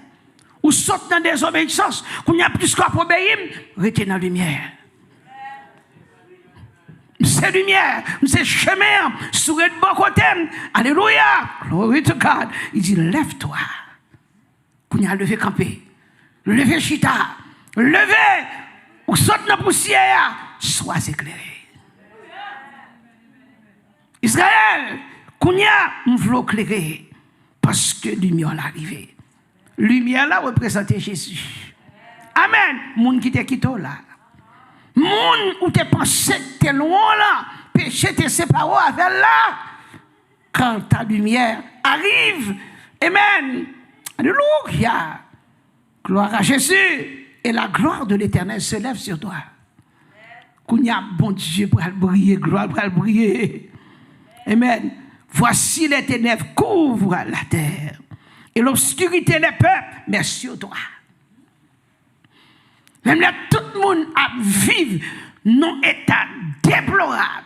Ou saute dans la désobéissance. Qu'on y a plus qu'à obéir, restez dans la lumière. C'est lumière, c'est chemin, sur le bon côté. Alléluia. Glory to God. Il dit, lève-toi. Qu'on y a levé campé. Levé chita. Levé. Ou saute dans la poussière. Sois éclairé. Israël, qu'on y a, on veut éclairer. Parce que lumière est arrivée. Lumière là représente Jésus. Amen. Moun qui te quitte là. Moun où tu pensé que tu es loin là, péché te sépare avec là. Quand ta lumière arrive, amen. Alléluia. Gloire à Jésus. Et la gloire de l'Éternel se lève sur toi. Qu'on y a bon Dieu pour briller, gloire pour briller. Amen. Voici les ténèbres couvrent la terre. Et l'obscurité des peuples, mais sur toi. Même là, tout le monde a vivre non état déplorable.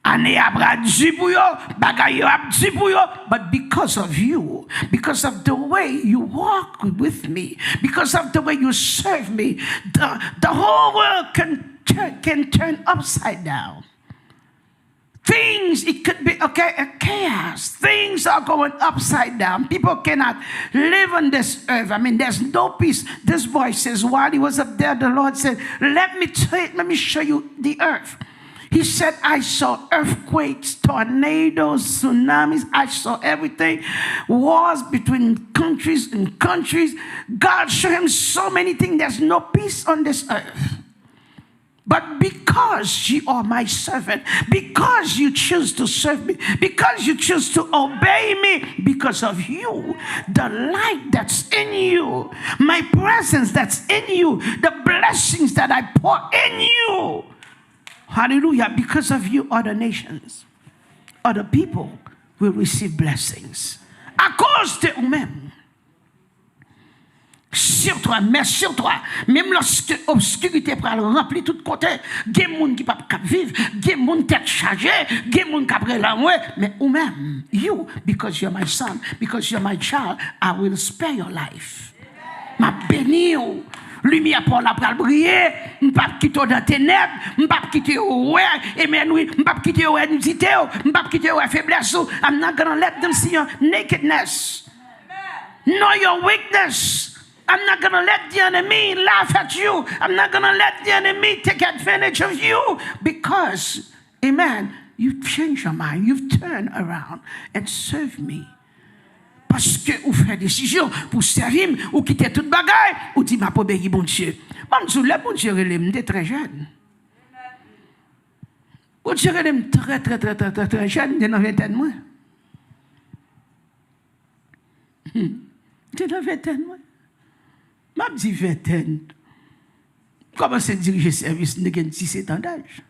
Année abra du pour yo, bagaille ab du pour yo, but because of you, because of the way you walk with me, because of the way you serve me, the whole world can turn upside down. Things, it could be, okay, a chaos. Things are going upside down. People cannot live on this earth. I mean, there's no peace. This boy says, while he was up there, the Lord said, let me show you the earth. He said, I saw earthquakes, tornadoes, tsunamis. I saw everything. Wars between countries and countries. God showed him so many things. There's no peace on this earth. But because you are my servant, because you choose to serve me, because you choose to obey me, because of you, the light that's in you, my presence that's in you, the blessings that I pour in you, hallelujah, because of you, other nations, other people will receive blessings. À cause de vous-même. Sur toi, mais sur toi, même lorsque l'obscurité peut remplir tout côté, il y a des gens qui ne peuvent pas vivre, il y a des gens tête chargée, il y a des gens qui peuvent la mais ou même, you, because you're my son, because you're my child, I will spare your life. Ma béni, lumière pour la pral briller, je ne peux pas quitter dans les ténèbres, je ne peux pas quitter au ouais, et mais oui, je ne peux pas quitter au nudité, je ne peux pas quitter au faiblesse, I'm not going to let them see your nakedness, nor your weakness. I'm not going to let the enemy laugh at you. I'm not going to let the enemy take advantage of you because, amen, you've changed your mind. You've turned around and served me. Parce que vous faites décision pour servir ou quitter toute bagaille ou dit m'a pas obéi bon Dieu. Bon Dieu, le bon Dieu j'étais très jeune. Bon Dieu j'étais très jeune, dans vingtaine moi. Dans vingtaine moi. M'a dit vingtaine. Commencer à diriger service de 17 ans d'âge.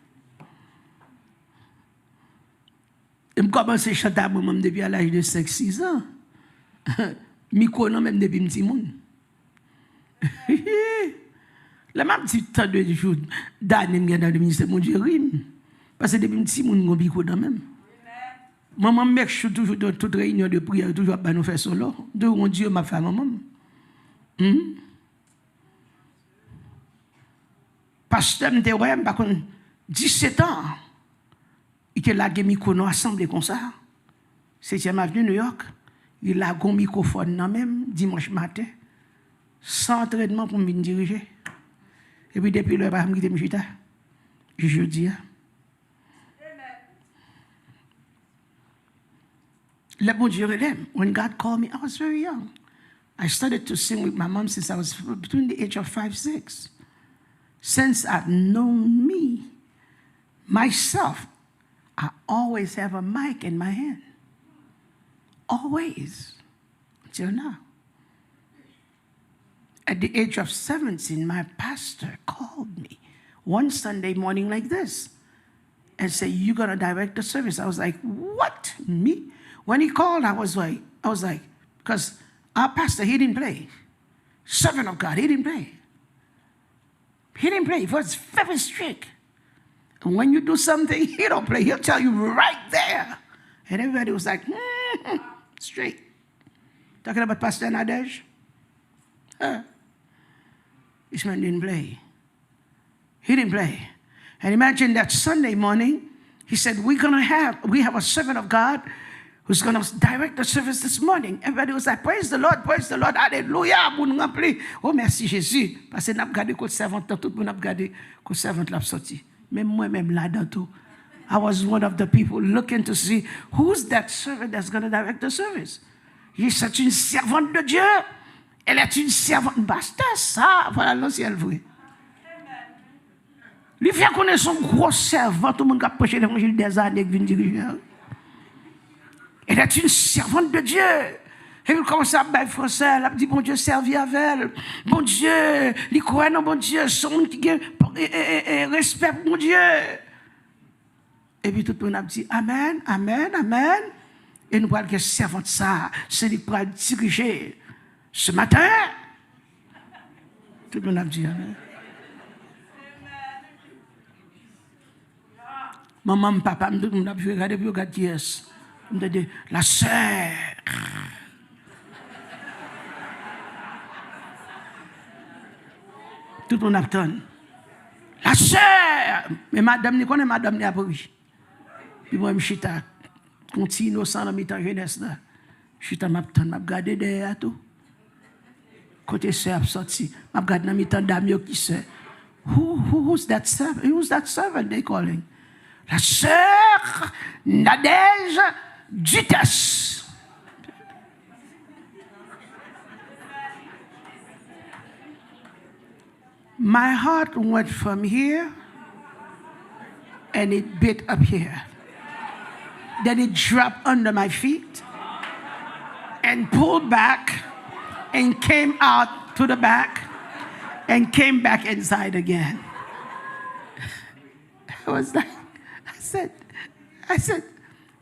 Et commencer à chanter moi-même depuis à l'âge de 5-6 ans. Miko non même depuis petit monde. La même petite temps de jour d'année dans le ministère mon Dieu rime parce que depuis petit monde on miko dans même. Maman mec je suis toujours dans toute réunion de prière toujours pas nous faire solo. De mon Dieu ma femme maman. Pasteur m'était ouais par contre 17 ans. Il était là miko non assemblée comme ça. 7e avenue New York. Il a un microphone dans même dimanche matin, sans entraînement pour me diriger. Et puis depuis le bas, je me suis dit, je dis, le bon Dieu l'aime. When God called me, I was very young. I started to sing with my mom since I was between the age of 5-6. Since I've known me, myself, I always have a mic in my hand. Always, until now. At the age of 17, my pastor called me one Sunday morning like this and said, "You're going to direct the service." I was like, "What? Me?" When he called, I was like, because our pastor, he didn't play. Servant of God, he didn't play. He didn't play. He was very strict. And when you do something, he don't play. He'll tell you right there. And everybody was like, straight. Talking about Pastor Nadej? This man didn't play. He didn't play. And imagine that Sunday morning, he said, we have a servant of God who's going to direct the service this morning. Everybody was like, praise the Lord, hallelujah. Oh, merci Jésus. Parce que nous avons gardé côté servante, tout le monde a gardé côté servante l'a sorti. Même moi-même là-dedans tout. I was one of the people looking to see who's that servant that's going to direct the service. C'est une servante de Dieu. Elle est une servante. Basta ça. Voilà l'ancien vrai. Il fait qu'on est son gros servant. Tout le monde qui a prêché l'évangile des années qui vient diriger. Elle est une servante de Dieu. Et il commence à bailler français. Elle a dit, bon Dieu, servi avec elle. Bon Dieu, il croit non, bon Dieu. Son monde qui a respect pour mon Dieu. Et puis tout le monde a dit Amen, Amen, Amen. Et nous parlons que servante ça, c'est lui pour diriger ce matin. Tout le monde a dit Amen. Maman, papa, tout le monde a vu regarder, puis regarde qui est. On a dit la sœur. Tout le monde attend. La sœur. Mais madame, ni connaît madame ni a pris. Puis moi, je suis continue innocent dans mes temps jeunesse là. Je suis m'a regardé derrière tout. Côté sœur sorti, m'a regardé dans mes temps d'amis qui c'est. Who's that servant? Who's that servant they calling? La sœur Nadej Dutas. My heart went from here and it bit up here. Then it dropped under my feet and pulled back and came out to the back and came back inside again. I was like, I said,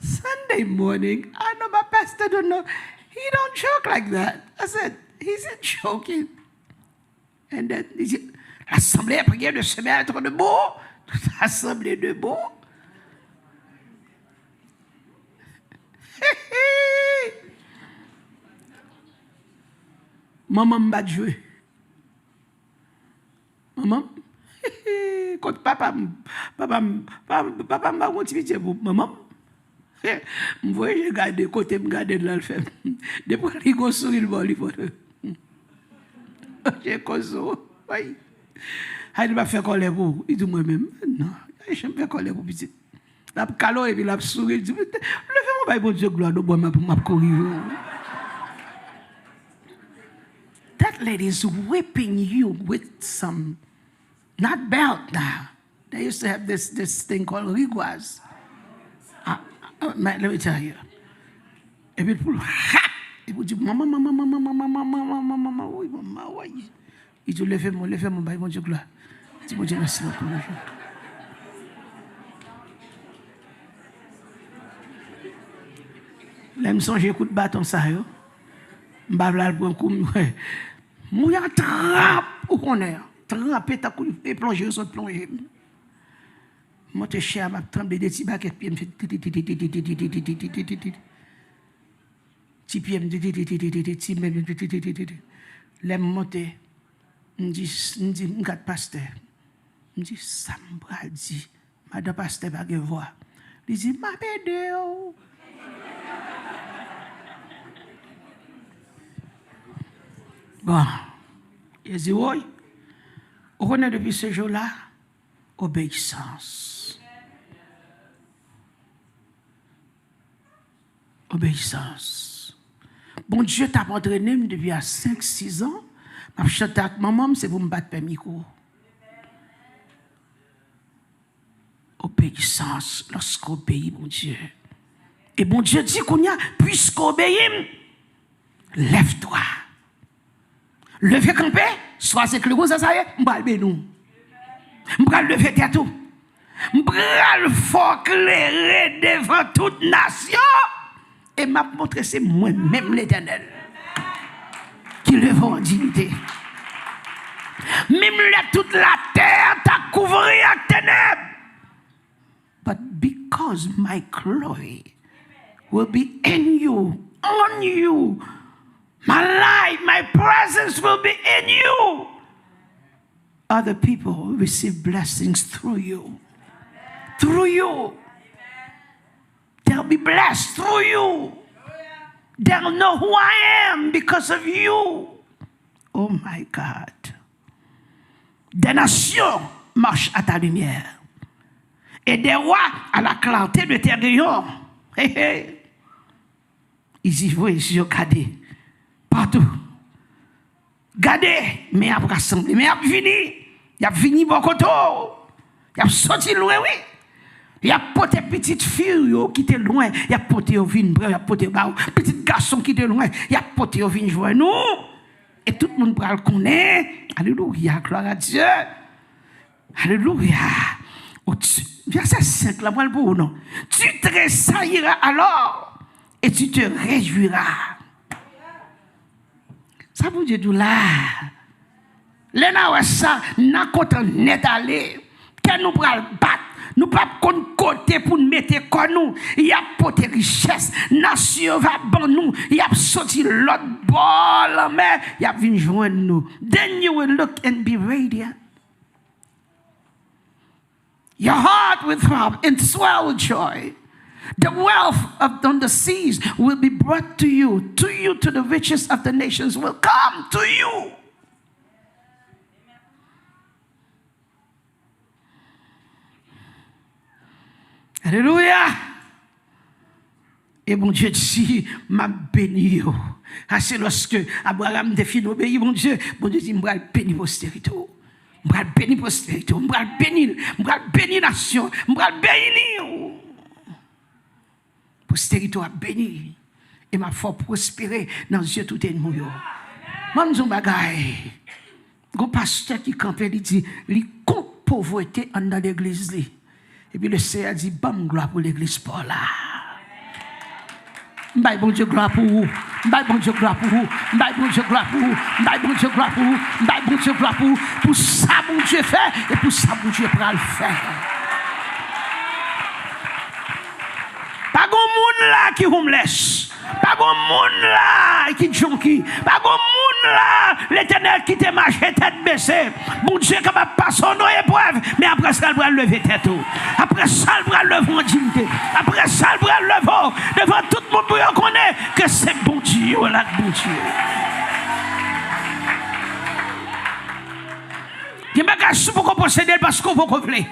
Sunday morning, I know my pastor don't know. He don't joke like that. I said, he's joking. And then he said, l'assemblée a prié de se mettre debout. L'assemblée debout. Maman m'a joué. Maman, quand papa m'a continué pour maman. Je vois, je regarde côté, je regarde de là le fait. Depuis qu'il a souri le bon, J'ai causé. Oui. Il m'a fait coller pour. Il dit moi-même, non, je me fais coller pour petit. La calo et puis la souris. Il dit, levez-moi, bon Dieu, gloire, nous, m'a courir. That lady is whipping you with some, not belt now. They used to have this thing called riguas. Let me tell you. Et puis, il vous dit, maman, oui, maman, oui. Il dit, levez-moi, bon Dieu, gloire. Dis, bon Dieu, merci beaucoup. Là, je songe, j'écoute bâton ça, yo. Je vais pour un coup, mouilla trappe, ou qu'on est. Trappe, ta coup, et plonger, saute plonger. Moi, je suis cher, je tremble des petits baguettes, puis je me fais. Petit pied, je monte. Je dis, je garde pasteur. Je dis, ça me dit, madame pasteur, pas de voix. Il dit, ma pédé. Bon, il dit, oui, on connaît depuis ce jour-là, obéissance. Obéissance. Bon Dieu t'a entraîné depuis à 5-6 ans. Je chante avec maman, c'est pour me battre le micro. Obéissance, lorsqu'on obéit, mon Dieu. Et bon Dieu dit qu'on y a, puisqu'on obéit, lève-toi. Levez campé, soit c'est que le gros ça y est, m'balbe nous. M'bral lever tête tout. M'bral fort clairer devant toute nation. Et m'a montré c'est moi-même l'Éternel qui lève en dignité. Même toute la terre t'a couvert avec ténèbres. But because my glory will be in you, on you, my light, my presence will be in you. Other people will receive blessings through you. Through you. They'll be blessed through you. They'll know who I am because of you. Oh my God. Des nations marchent à ta lumière. Et des rois à la clarté de tes rayons. Hey, hey. Ils y voient, ils y regardent. Partout. Gardez, mais il a rassemblé, mais il a fini. Il a fini bon côté. Il a sorti loin, oui. Il a porté petite fille qui était loin. Il a porté au vin, il a porté petit garçon qui était loin. Il a porté au vin jouer nous. Et tout le monde va le connaître. Alléluia, gloire à Dieu. Alléluia. Verset 5, la voile pour non. Tu tressailleras alors et tu te réjouiras. Ça vous dit tout là. L'ena ouais ça, n'a content net aller. Que nous pral battre. Nous pas côté pour nous mettre comme nous. Il y a porté richesse. Nation va ban nous. Il y a sorti l'autre bol mais il y a vinn joindre nous. Then you will look and be radiant. Your heart will throb and swell with joy. The wealth on the seas will be brought to you, to the riches of the nations will come to you. Alléluia. Et mon Dieu dit, m'a béni. C'est lorsque Abraham défie d'obéir, mon Dieu dit, m'a béni postérité. M'a béni postérité. M'a béni nation. M'a béni. Postérité a béni. Et m'a fort prospérer dans les yeux tout ennemi. Moi, je dis, bagay. Un pasteur qui campait, il dit, il compte pauvreté dans l'église. Et puis le Seigneur dit, bam, gloire pour l'église Paul là. M'bay bon Dieu gloire pour vous. M'bay bon Dieu gloire pour vous. M'bay bon Dieu gloire pour vous. M'bay bon Dieu gloire pour vous. M'bay bon Dieu gloire pour vous. Pour ça bon Dieu fait et pour ça bon Dieu pourra le faire. Pas grand monde là qui homeless. Pas grand monde là qui junkie. Pas grand monde là l'Éternel qui te marche tête baissée. Bon Dieu capable passer nos épreuves, mais après ça il va lever tête. Après ça il va lever en dignité. Après ça il va lever devant tout le monde pour reconnaître que c'est bon Dieu là bon Dieu. Il y a des bagages pour qu'on possède parce qu'on veut gonfler. Il y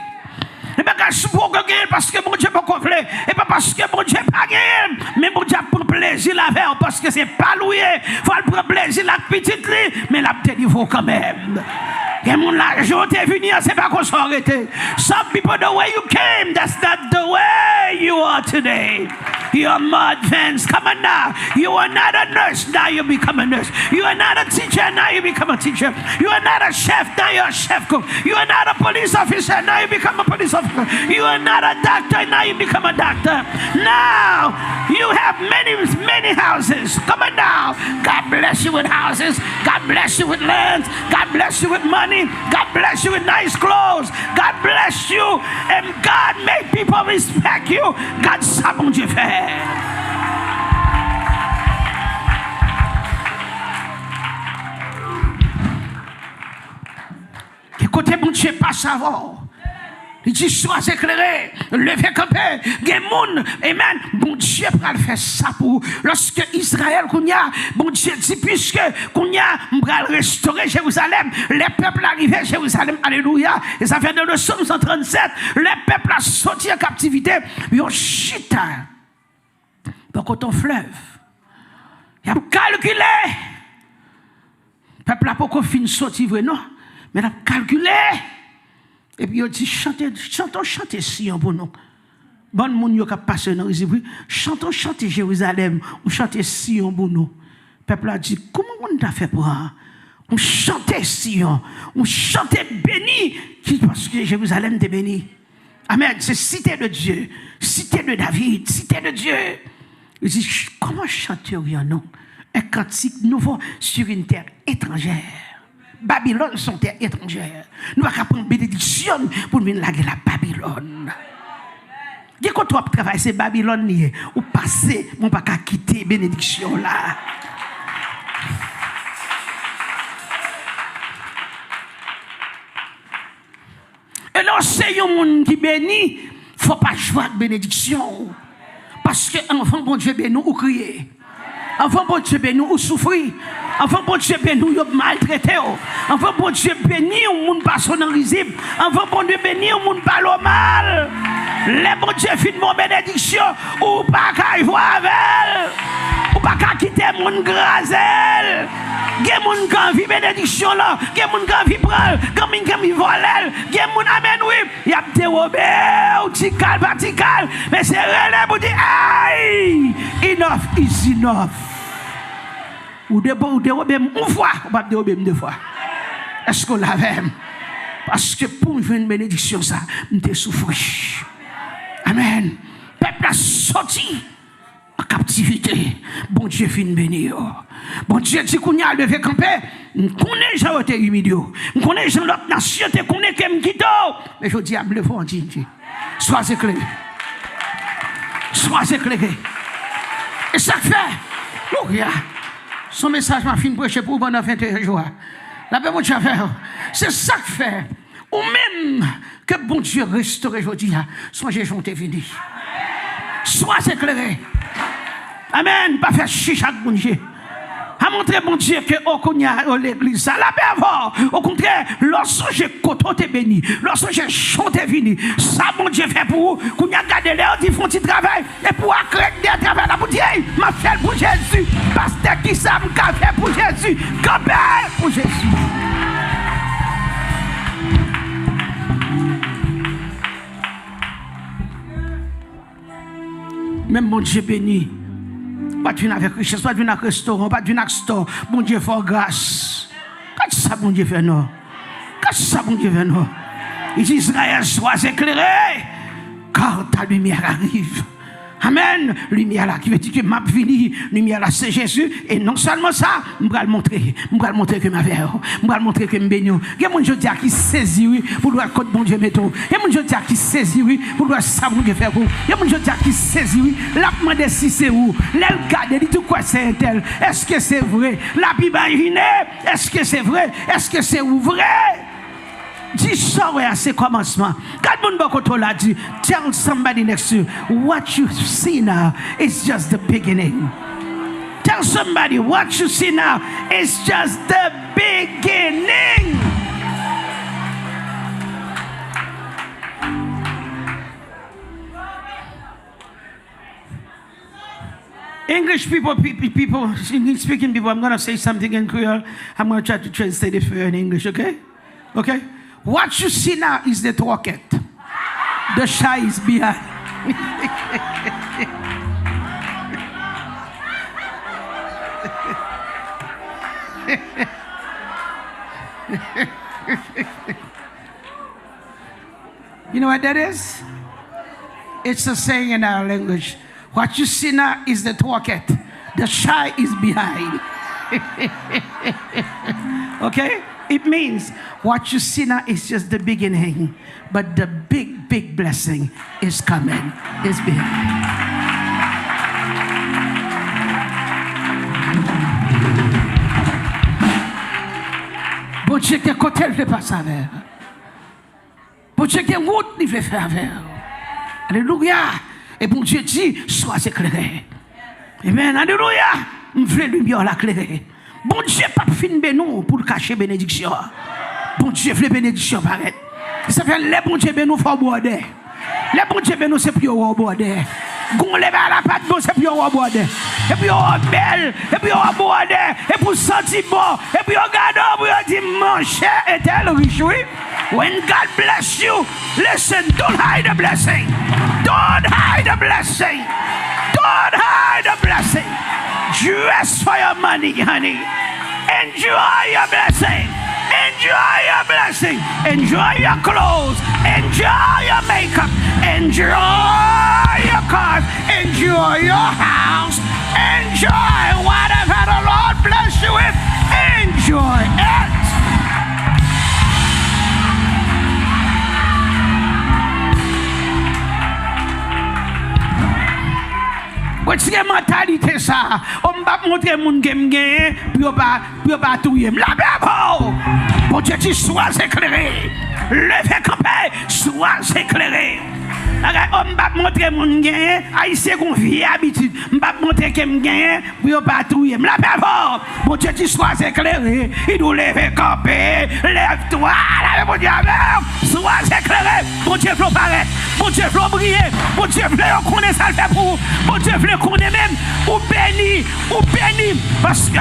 a des bagages pour qu'on gagne parce que mon Dieu peut gonfler. Et pas parce que mon Dieu pas gagné. Mais mon Dieu prend plaisir avec parce que c'est pas loué. Il faut prendre plaisir avec petite lit. Mais la petite il faut quand même. Et mon l'argent est venu, c'est pas qu'on s'arrête. Some people, the way you came, that's not the way you are today. You are more advanced. Come on now. You are not a nurse, now you become a nurse. You are not a teacher, now you become a teacher. You are not a chef, now you're a chef cook. You are not a police officer, now you become a police officer. You are not a doctor, now you become a doctor. Now, you have many houses. Come on now. God bless you with houses. God bless you with lands. God bless you with money. God bless you with nice clothes. God bless you. And God make people respect you. God, ça bon Dieu fait. Écoutez, mon Dieu, pas savoir. Il dit, sois éclairé, levez campé, gen moun, amen. Bon Dieu, pour le faire ça pour lorsque Israël, bon Dieu dit, puisque qu'on y a, restaurer Jérusalem, les peuples arrivés à Jérusalem, alléluia. Et ça fait dans le psaume 137, les peuples ont sorti en captivité, ils ont chita. Donc, ton fleuve, il a calculé. Le peuple n'a pas fini de sortir, non, mais il a calculé. Et puis, il dit, chantez Sion pour nous. Bon moun yo k'ap passe dans les oui, chantez Jérusalem, ou chantez Sion pour nous. Le peuple a dit, comment on t'a fait pour ça? On chantait Sion, on chantait béni, parce que Jérusalem est béni. Amen, c'est cité de Dieu, cité de David, cité de Dieu. Il dit, comment chanterions nous un cantique nouveau sur une terre étrangère? Babylone sont terre étrangère. Nous allons prendre bénédiction pour nous laguer la Babylone. Dès qu'on doit travailler, c'est Babylone, ou passer, on ne va pas quitter bénédiction là. Et là, c'est un monde qui bénit, il ne faut pas jouer avec bénédiction. Parce que enfant, bon Dieu, béni, ou crier. Enfant, bon Dieu, béni, ou souffrir. Enfant, bon Dieu, béni, ou maltraité. Enfant, bon Dieu, béni, ou moun personnalisé. Enfant, bon Dieu, béni, ou moun parle mal. Les bon Dieu, fin mon bénédiction, ou pas qu'à y voir avec elle. Ou pas qu'à quitter mon grazel. Gen moun kan vi bénédiction là, gen moun kan vi pral, gen moun kan vi volel, gen moun amen oui, y a dérobé ou tikal patikal, mais c'est relé pour dire aïe, enough is enough. Ou dérobé une fois, ou pas dérobé deux fois. Est-ce qu'on l'avait? Parce que pour une bénédiction ça, m'te souffri. Amen. Peuple a sorti en captivité. Bon Dieu fin béni. Bon Dieu dit qu'on y a levé campé. On connaît gens été humilié. On connaît gens l'autre nation te connaît qu'em quito. Mais je dis à le fond dit. Sois éclairé. Sois éclairé. Et ça fait. Louia. Son message m'a fin prêcher pour pendant 21 jours. La paix mon Dieu fait. C'est ça que fait. Ou même que bon Dieu restaure aujourd'hui. Songez j'ont été venu. Sois éclairé. Amen. Pas faire chicha bon Dieu. A montrer mon Dieu que au l'église ça la paix avant. Au contraire, lorsque j'ai côté béni, lorsque j'ai chanté vini, ça mon Dieu fait pour vous. Qu'on y a gardé les autres, ils font petit travail et pour accréditer à travers la boutique, m'a fait pour Jésus. Pasteur qui ça m'a fait pour Jésus. Campé pour Jésus. Même mon Dieu béni. Pas de venir avec richesse, pas de venir avec restaurant, pas de venir avec store. Bon Dieu fait grâce. Qu'est-ce que ça, bon Dieu fait non? Qu'est-ce que ça, bon Dieu fait non? Il dit Israël, sois éclairé, car ta lumière arrive. Amen. Lumière là qui veut dire que m'a vini, lumière là c'est Jésus et non seulement ça, je vais le montrer que ma verre, je vais le montrer que me béni. Il y a mon Dieu qui saisit oui pour le côté bon Dieu métaux. Il y a mon Dieu qui saisit oui pour le ça bon Dieu faire pour. Il y a mon Dieu qui saisit oui, la demande si c'est où, l'elle garde dit tout quoi c'est tel. Est-ce que c'est vrai? La Bible est est-ce que c'est vrai? Est-ce que c'est vrai? Dis ça à ce commencement. Tell somebody next to you, what you see now is just the beginning. Tell somebody what you see now is just the beginning. English people, English speaking people, I'm going to say something in Creole. I'm going to try to translate it for you in English, okay? Okay? What you see now is the rocket. The shy is behind. You know what that is? It's a saying in our language. What you see now is the rocket. The shy is behind. Okay? It means what you see now is just the beginning, but the big, big blessing is coming, is behind. Bon Dieu, quel côté il veut passer avec. Bon Dieu, quelle route il veut faire avec. Alléluia. Et bon Dieu dit, sois éclairé. Amen. Alléluia. Je veux lumière l'éclairer. Bon Dieu, pas fin bénou pour cacher bénédiction. Bon Dieu, veut bénédiction paraître. Ça fait les bon Dieu bénou faut border. Les bon Dieu bénou c'est pour au border. Gon lever à la patte bon c'est pour au border. Et puis on belle, et puis on border, et pour sentir bon, et puis on garde pour dire mon cher est-elle riche oui. When God bless you, listen, don't hide the blessing. Don't hide the blessing. Don't hide the blessing. Dress for your money, honey. Enjoy your blessing. Enjoy your blessing. Enjoy your clothes. Enjoy your makeup. Enjoy your cars. Enjoy your house. Enjoy whatever the Lord bless you with. Enjoy it. What's your mentalité ça? On va montrer mon game gain, puis on va tout y la Bible. Bon Dieu, tu sois éclairé. Levez campé, sois éclairé. On va montrer mon gain, haïtien qu'on vit habitude. On va montrer que mon gain, puis on va tout y la Bible. Bon Dieu, tu sois éclairé. Il nous lève campé, lève-toi, bon Dieu, sois éclairé. Bon Dieu, faut paraître. Bon Dieu, faut briller. Bon Dieu, faut qu'on ait ça le fait pour vous. Bon Dieu, faut qu'on ait même ou béni, parce que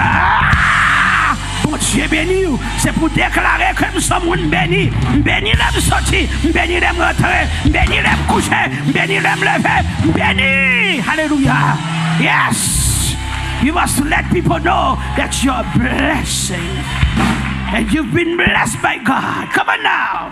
bon Dieu béni, c'est pour déclarer que nous sommes bénis. Béni l'aime sortir, béni l'aime rentrer, béni l'aime coucher, béni l'aime lever, béni. Hallelujah. Yes. You must let people know that you're blessing. And you've been blessed by God. Come on now.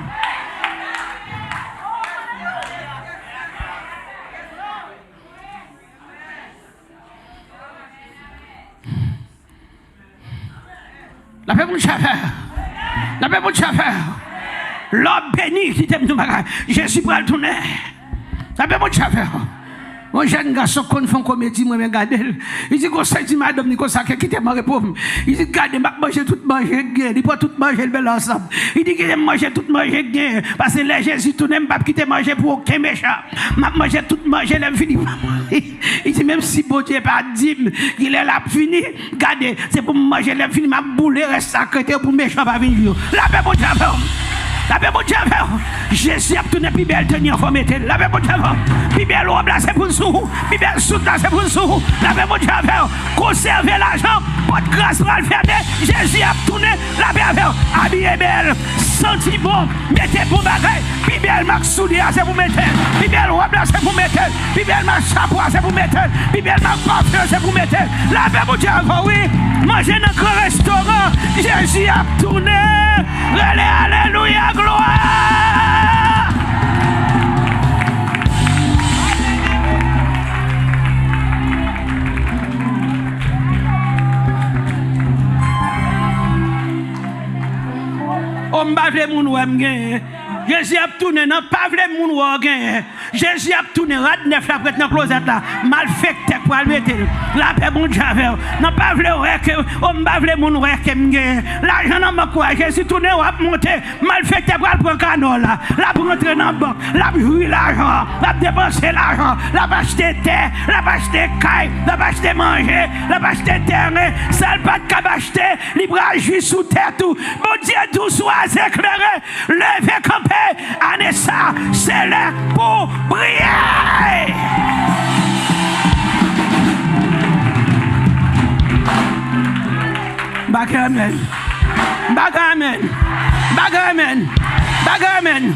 La paix pour le chauffeur. La paix pour le chauffeur. L'homme béni qui t'aime tout bagage. Jésus pour le tourner. La paix pour le chauffeur. Mon jeune garçon qu'on fait comédie, moi, regarde. Il dit, conseil, dit, madame, il conseille qui t'aime manger pauvre. Il dit, garde, manger tout manger gain. Il prend tout manger le bel ensemble. Il dit qu'il aime manger tout manger gain. Parce que les Jésus, tout n'aime pas quitter manger pour aucun méchant. M'a manger tout manger, l'aime fini. Il dit, même si bon Dieu pas dit, il est là fini. Regardez, c'est pour manger, l'aime fini, ma boule reste sacrée pour méchant pas venir. La paix, bon Dieu. La paix, bon Dieu. Jésus a tourné plus belle tenir faut mettre. La paix, bon Dieu. Plus belle robe là, c'est pour nous. Plus belle soute là, c'est pour nous. La paix, bon Dieu. Conservez l'argent. Votre grâce va le faire. Jésus a tourné. La paix, habillez belle. Senti bon. Mettez bon bagage. Plus belle marque soulier, c'est pour mettre. Plus belle robe là, c'est pour mettre. Plus belle marque chapeau, c'est pour mettre. Plus belle marque parfum, c'est pour mettre. La paix, bon Dieu. Oui. Manger dans un grand restaurant. Jésus a tourné. Alléluia, gloire. On m'a fait mon ouem gain. Jésus a tourné, non pas vrai mon ouem gain. Jésus a tourné, rat neuf la prête dans closet là. Mal fait pour le mettre. La paix bon Dieu. Non pas vrai que on m'a fait mon ouem gain. L'argent n'a pas quoi. Jésus tourné ou a monté. Mal fait pour le prendre canon là. La pour rentrer dans la banque. La jouer l'argent. La dépenser l'argent. La acheter terre. La acheter caille. La acheter manger. La acheter terrain. Ça pas de cap acheter. Libre à jouer sous terre tout. Bon Dieu tout soit éclairé. Levez campé. Anessa, c'est là pour briller. Bagamen. Bagamen. Bagamen. Bagamen.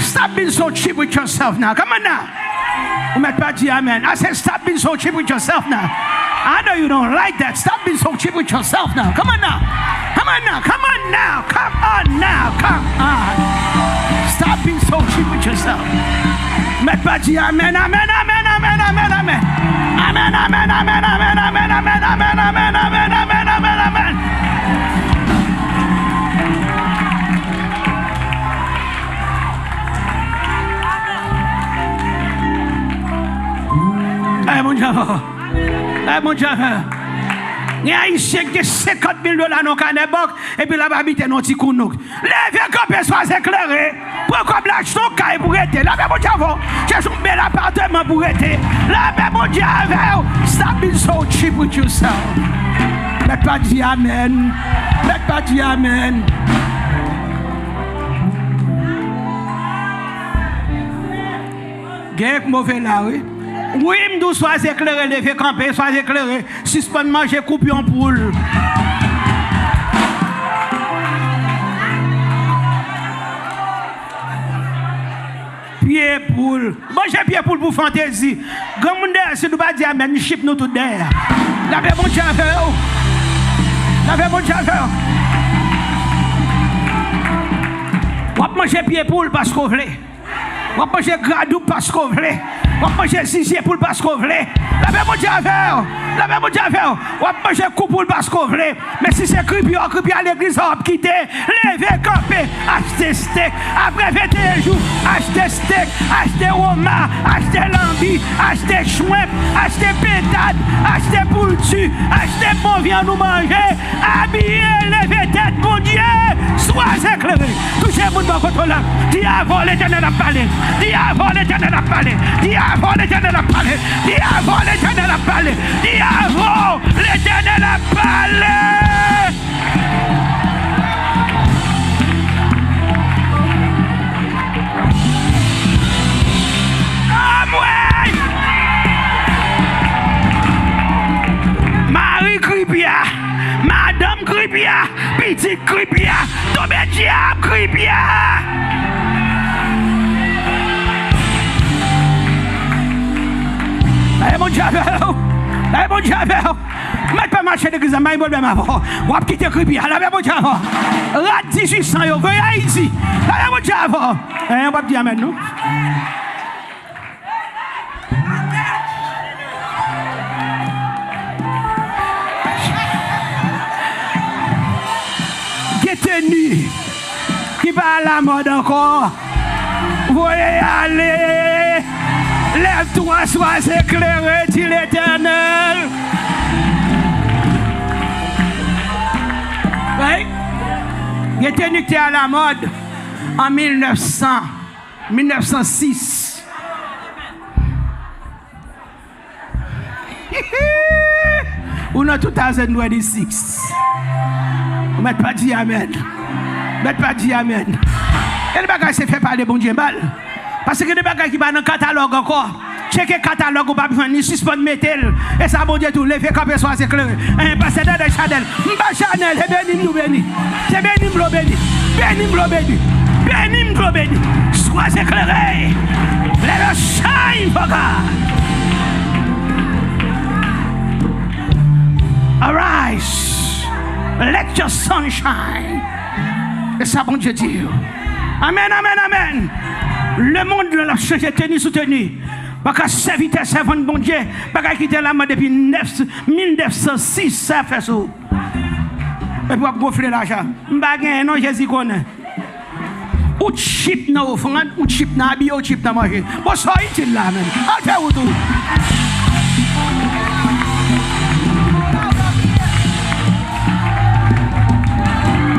Stop being so cheap with yourself now. Come on now. Amen. I said, stop being so cheap with yourself now. I know you don't like that. Stop being so cheap with yourself now. Come on now. Come on now. Come on now. Come on now. Come on. Stop being so cheap with yourself. Amen. Amen. Amen. Amen. Amen. Amen. Amen. Amen. Amen. Amen. Amen. Amen. Amen. Amen. Amen. Amen. Amen. Amen. Amen. Eh mon Dieu. Eh mon Dieu. Il y a ici 50 000 $ dans le canebok et puis là-bas habiter dans petit counouk. Levez camper soit éclairé. Pourquoi lâche ton caille pour être là mon Dieu. J'ai un bel appartement pour être là mon Dieu. Stop being so cheap with yourself. Let pas dire amen. Let pas dire amen. Gek mauvais là oui. Oui, m'dou sois éclairé, lever camper, sois éclairé, suspend manger couper en poule. Pied poule. Manger pied poule pour fantaisie. Grand monde si nous pas dire amen, chip nous tout derrière. La paix mon Dieu avec vous. La paix mon Dieu avec vous. On va manger pied poule parce qu'on veut. On va manger gradou parce qu'on veut. On va manger zizier pour le parce qu'on veut. La paix mon Dieu avec vous. La paix mon Dieu avec vous. On va manger coupe pour le parce qu'on veut. Mais si c'est creepy à l'église, on va quitter. Lever, camper, acheter steak. Après 21 jours, acheter steak, acheter homard, acheter lambi, acheter chouette, acheter pétade, acheter poultu, acheter bon viande nous manger. Habiller, lever tête, mon Dieu. Sois éclairé. Touchez le monde dans votre langue. Dis avant l'éternel a parlé. Dis avant l'éternel a parlé. Dis avant l'éternel a parlé. Dis avant l'éternel a parlé. Dis avant l'éternel a parlé. Marie Cripia, Madame Cripia, Petite Cripia, Tomé Diable Cripia. Eh mon Dieu, eh mon Dieu, mais pas marcher de l'église, mais problème avant. On va quitter Cripia, là mon Dieu avant. Rat 1800 yo, veuillez Haïti. Là mon Dieu avant. On va dire amen nous. Tenu qui va à la mode encore. Voyez aller. Lève-toi, sois éclairé, dit l'Éternel. Oui. Il tenu qui est à la mode en 1906. Ou non 2026. On ne met pas dit amen. Ne pas dit amen. Et les bagages se fait par les bon Dieu mal. Parce que les bagages qui sont dans le catalogue encore. Checker le catalogue ou pas besoin ni suspendre métal. Et ça bon Dieu tout lever quand personne soit éclairé. Un pasteur de Chanel. M'ba Chanel et béni nous béni. C'est béni m'lo béni. Béni m'lo béni. Béni m'lo béni. Sois éclairé. Let us shine for God. Arise. Let your sun shine. Et ça, bon Dieu dit. Amen, amen, amen. Le monde l'a changé, tenu, soutenu. Parce que serviteur, servant de bon Dieu, parce qu'il était là depuis 1906, ça fait ça. Et pour gonfler l'argent. M'bagay, non, Jésus connaît. Ou chip na offrande, ou chip na habillé, ou chip na manger. Bon, ça, il est là, même. Al fait où tout.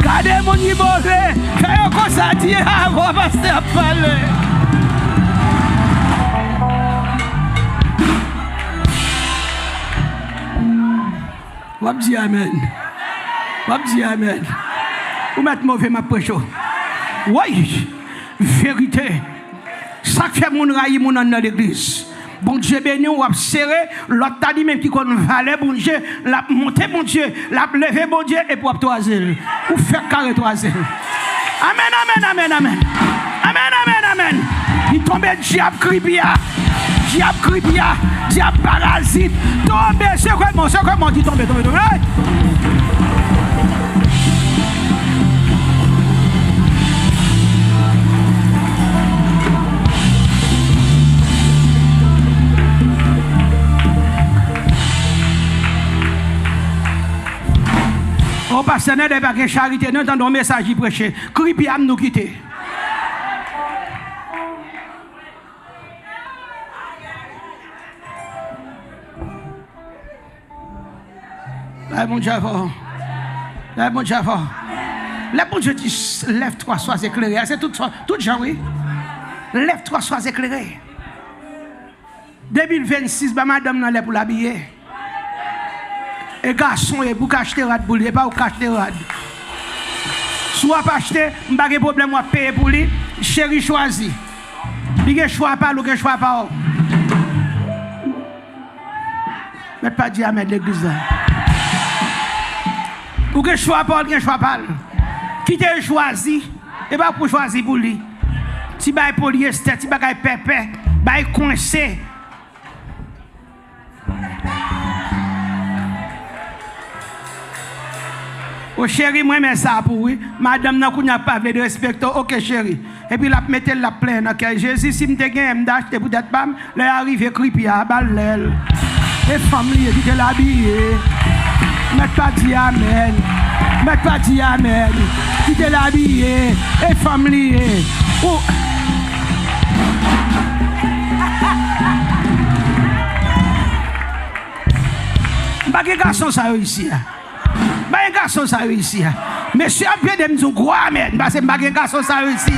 Gardez mon niveau, fais un consenti avant pasteur parler. Wap di amen. Wap di amen. Ou mettre mauvais ma poche. Oui, vérité. Ça fait mon raï mon dans l'église. Bon Dieu béni, ou a serré, l'autre t'a dit même qui qu'on valait, bon Dieu, l'a monté, bon Dieu, l'a levé, bon Dieu, et pour toiser. Ou faire carré toiser. Amen, amen, amen, amen. Amen, amen, amen. Il tombe diable cripia, diable parasite. Tombe, c'est comment, dit tombe. Au pasteur n'est pas de charité, nous entendons un message qui prêche. Cripi à nous quitter. Là, mon Dieu, là, mon Dieu, là, mon Dieu dit, lève-toi, sois éclairé. C'est tout genre, oui. Lève-toi, sois éclairé. 2026, madame n'a l'air pour l'habiller. Et garçon, et pour acheter rad pour lui, pas pour acheter rad. Soit pas acheter, pas de problème, moi payer pour lui. Chéri choisi. Il a choix pas, il a choix pas. Mais pas dire amen l'église là. Ou que choix pas, il a choix pas. Qui t'a choisi, et pas pour choisir pour lui. Si bail polyester, si bail pépé, bail coincé. Oh chérie, moi mais ça pour oui. Madame n'a pas de respect. OK chérie. Et puis la mettre la pleine OK. Jésus si me te gagne d'acheter peut-être pas, là arrive cripi à balel. Et famille qui te l'habiller. Mais pas dit amen. Mais pas dit amen. Qui te l'habiller et famille. Oh Pas que garçon ça ici. Pas un garçon ça ici. Monsieur a bien de me dire gros amen parce que pas un garçon ça ici.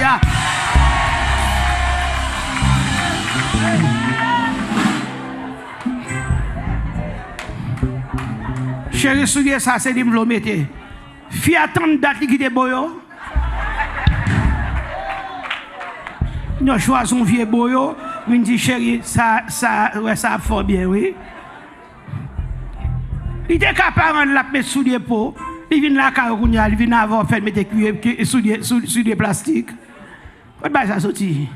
Chérie soulier ça c'est dit me le mettre. Fi attendre date qui te boyo. Nous choisissons vieux boyo, me dit chérie ça ouais ça fort bien oui. Il était capable de la mettre sous les pots. Il vient là, il vient avoir fait mettre sous des plastiques. Pourquoi ça sorti?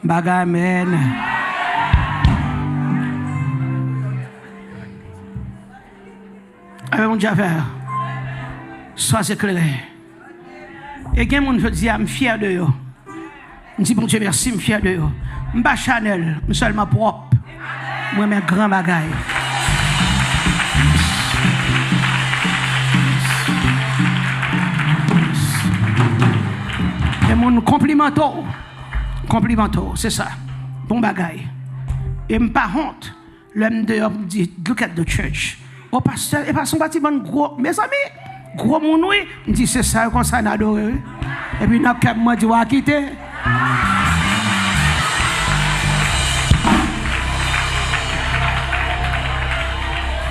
Bagamen. Avec mon Dieu, sois éclairé. Et quelqu'un me dit, je suis fier de vous. Je dis, bon Dieu, merci, je suis fier de vous. Je ne suis pas Chanel, je suis seulement propre. Moi, mes grands bagailles. Et mon complimento, c'est ça. Bon bagaille. Et me pas honte. L'homme dehors me dit, look at the church. Oh, pasteur, et pas son bâtiment gros. Mes amis, gros mon oui. Me dit, c'est ça qu'on s'en adore. Et puis, n'a qu'à moi dire, quitter.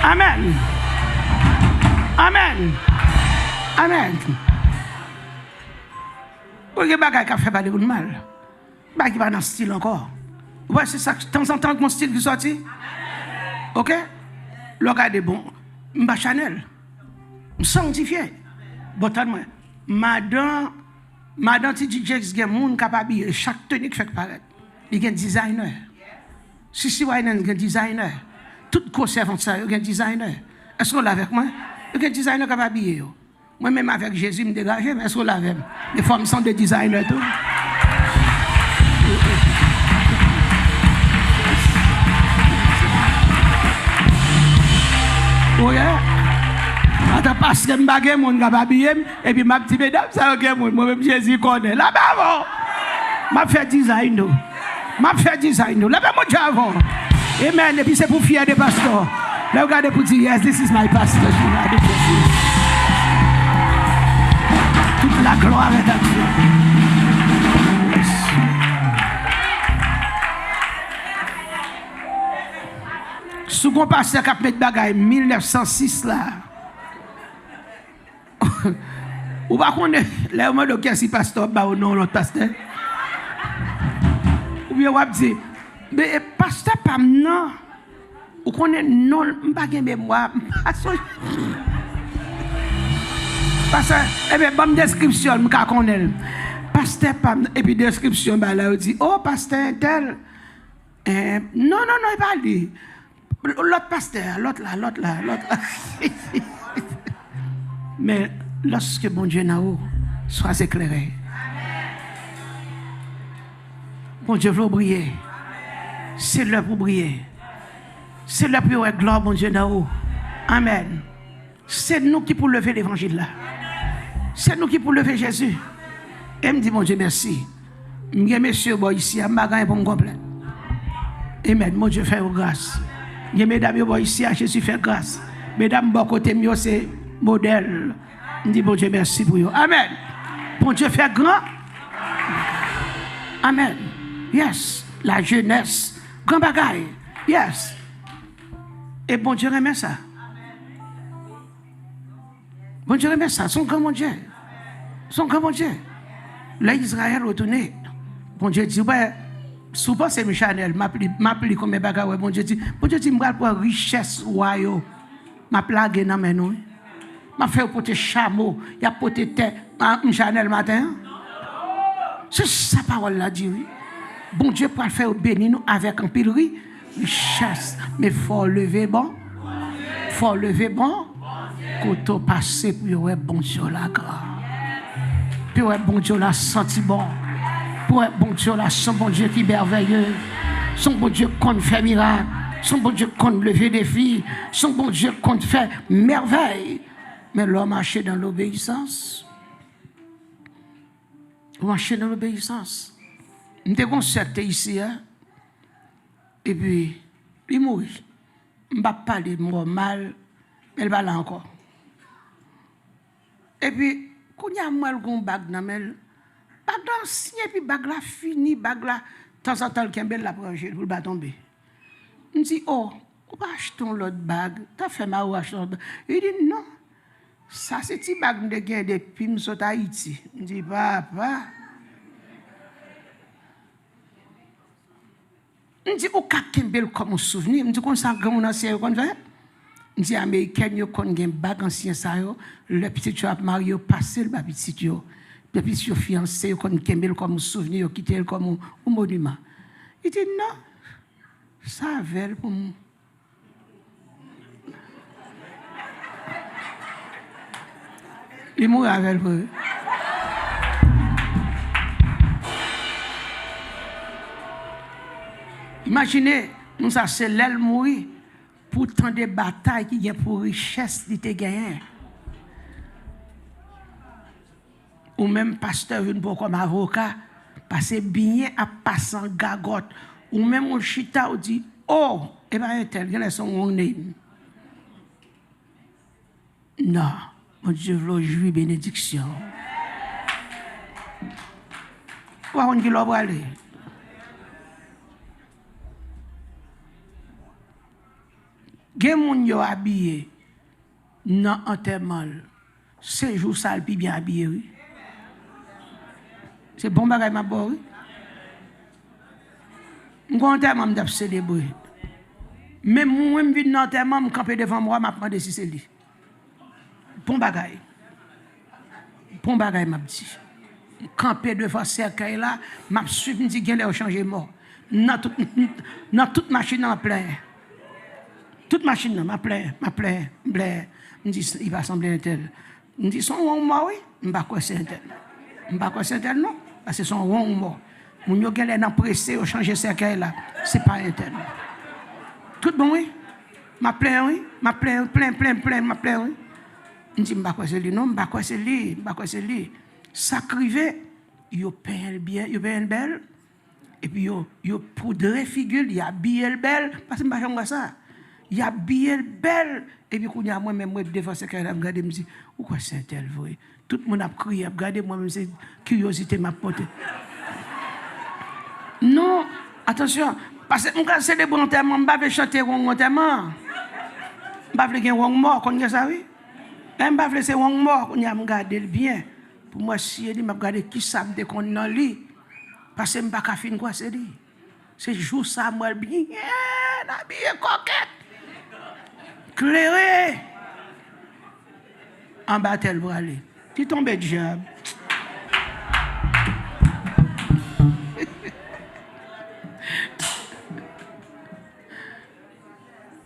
Amen. Amen. Amen. Vous voyez, bagay qui fait pas de mal. Bagay qui va dans le style encore. Vous voyez, c'est ça, de temps en temps, mon style qui sorti. Ok? Le gars est bon. Mba Chanel. Je suis sanctifié. Bon, moi. Madame Titi Jakes, il y a des gens qui ont chaque tenue qui fait paraître. Il y a un designer. Si, il y a un designer. Tout conservant ça, il y a un designer. Est-ce qu'on l'a avec moi? Il y a un designer qui va habiller. Moi-même avec Jésus, je me dégage, mais est-ce qu'on l'a avec? Les femmes sont des designers tout. Oui, attends, parce que je ne vais pas habiller, et puis ma petite mesdames, ça va moi-même Jésus connaît. Là-bas, je fais design. Là-bas, mon Dieu avant. Amen. Et puis c'est pour fier des pasteurs. Là, regardez pour dire, yes, this is my pastor. Toute la gloire est à Dieu. Si on passe à cap mettre bagaille 1906 là. Ou pas qu'on est là au moins de si pasteur bah ou non l'autre pasteur. puis on dit, mais pasteur pas non. Ou connaît non, pas de mémoire. Parce que, eh bien, bonne description, je connais. Pasteur Pam, et puis description, bah là, on dit, oh, pasteur tel. Non, il pas lui. L'autre pasteur, l'autre là. Mais lorsque mon Dieu n'a où, sois éclairé. Mon Dieu veut briller. C'est l'heure pour briller. C'est l'heure pour être gloire, mon Dieu n'a où. Amen. C'est nous qui pour lever l'évangile là. C'est nous qui pour lever Jésus. Et me dit, mon Dieu, merci. M'y monsieur, bon, ici, à Magasin pour me complète. Amen. Mon Dieu, fait grâce. M'y mesdames, bon, ici, à Jésus, fait grâce. Mesdames, bon côté, mieux, c'est modèle. Me dit, mon Dieu, merci pour vous. Amen. Bon Dieu, fait grand. Amen. Yes. La jeunesse. Grand bagaille. Yes. Et bon Dieu remet ça. Bon Dieu remet ça. Son grand mon Dieu. Son grand mon Dieu. Là, Israël retourné. Bon Dieu dit, ouais, souvent c'est Chanel, m'appelle comme mes bagages. Bon Dieu dit, m'bral pour richesse royale. M'a plagué dans mes nous. M'a fait porter chameau, y a porté terre, Chanel matin. C'est sa parole là dit oui. Bon Dieu pour faire bénir nous avec un pile richesse. Mais faut lever bon. Faut lever bon. Quand on passe pour ouais bon Dieu la grâce. Puis ouais bon Dieu la senti bon. Pour ouais bon Dieu la son bon Dieu qui est merveilleux. Son bon Dieu qu'on fait miracle. Son bon Dieu qu'on lever des filles. Son bon Dieu qu'on fait merveille. Mais l'homme marché dans l'obéissance. Marché dans l'obéissance. Nous avons concerté ici, hein? Et puis, il mourit. Je ne vais pas parler de moi mal, mais il va là encore. Et puis, quand il y a moi un bag dans le bag d'ancien, puis bag là fini, bag là, de temps en temps, le Kembel l'a prangé pour le bas tomber. Je dis, oh, on va acheter l'autre bag. Tu as fait ma ou acheter l'autre bag. Il dit, non. Ça, c'est petit bag de gain depuis que je suis à Haïti. Je dis, papa. Je dis, au cas Kembel comme un souvenir. Je dis, qu'on s'en grand ancien, qu'on fait. Je dis, Américain, qu'on a un bag ancien, ça, le petit tu as marié, passé le petit tu. Le petit fiancé, qu'on a Kembel comme un souvenir, quitté comme un monument. Il dit, non, ça avait pour moi. Il mourit avec eux. Imaginez, nous ça c'est l'aile mourir pour tant de batailles qui y a pour richesse qui te gagné. Ou même pasteur vient pour comme avocat, passer bien à passer en gagotte. Ou même on chita ou dit, oh, et bien tel, il y a son name. Non. Mon Dieu veut jouir bénédiction. Où est-ce qu'il va aller? Gen moun yo habillé dans enterrement. C'est jour ça le bien habillé oui. C'est bon bagay ma bo oui. M'gon enterrement m'd'a célébrer. Même moi me vinn dans enterrement me camper devant moi m'a demandé si c'est lui. Bon bagay. Bon bagay m'a dit. Camper devant cercueil là, m'a suivi me dit gen lè changer mort. Dans toute machine en plein. Toute machine, m'a plaît, me dit, il va sembler un tel. Me dit, son rond mort, oui, je ne sais pas quoi c'est un tel. Je ne sais pas quoi c'est un tel, non, parce que son rond mort. Mon yo gen lè pressé, au changer cercueil là, c'est pas un tel. Tout bon, oui, m'a plaît, oui, m'a plaît, plein, m'a plaît, oui. Je dis, je ne sais pas quoi c'est lui, non, je ne sais pas quoi c'est lui, je ne sais pas quoi c'est lui. Ça crivé, yo peint bien, yo peint belle, et puis yo poudré figure, il a habillé belle, parce que je ne sais pas ça. Il a bien belle. Et puis, quand il y a moi-même, je devant ce qu'elle a regardé, je me dis, pourquoi c'est tel vrai? Tout le monde a crié, regardez moi-même, c'est curiosité m'a porté. Non, attention, parce que quand c'est des bons enterrements, je ne vais pas chanter un enterrement. Je ne vais pas faire un mort, qu'on y a ça, oui? Je ne vais pas faire un mort, qu'on y a regardé bien. Pour moi, si je dis, je vais regarder qui ça me déconne dans lui. Parce que je ne vais pas faire quoi, c'est lui. C'est jour ça, moi, bien, habillé coquette. Clairé. En bas, tel pour aller. Tu tombes, diable.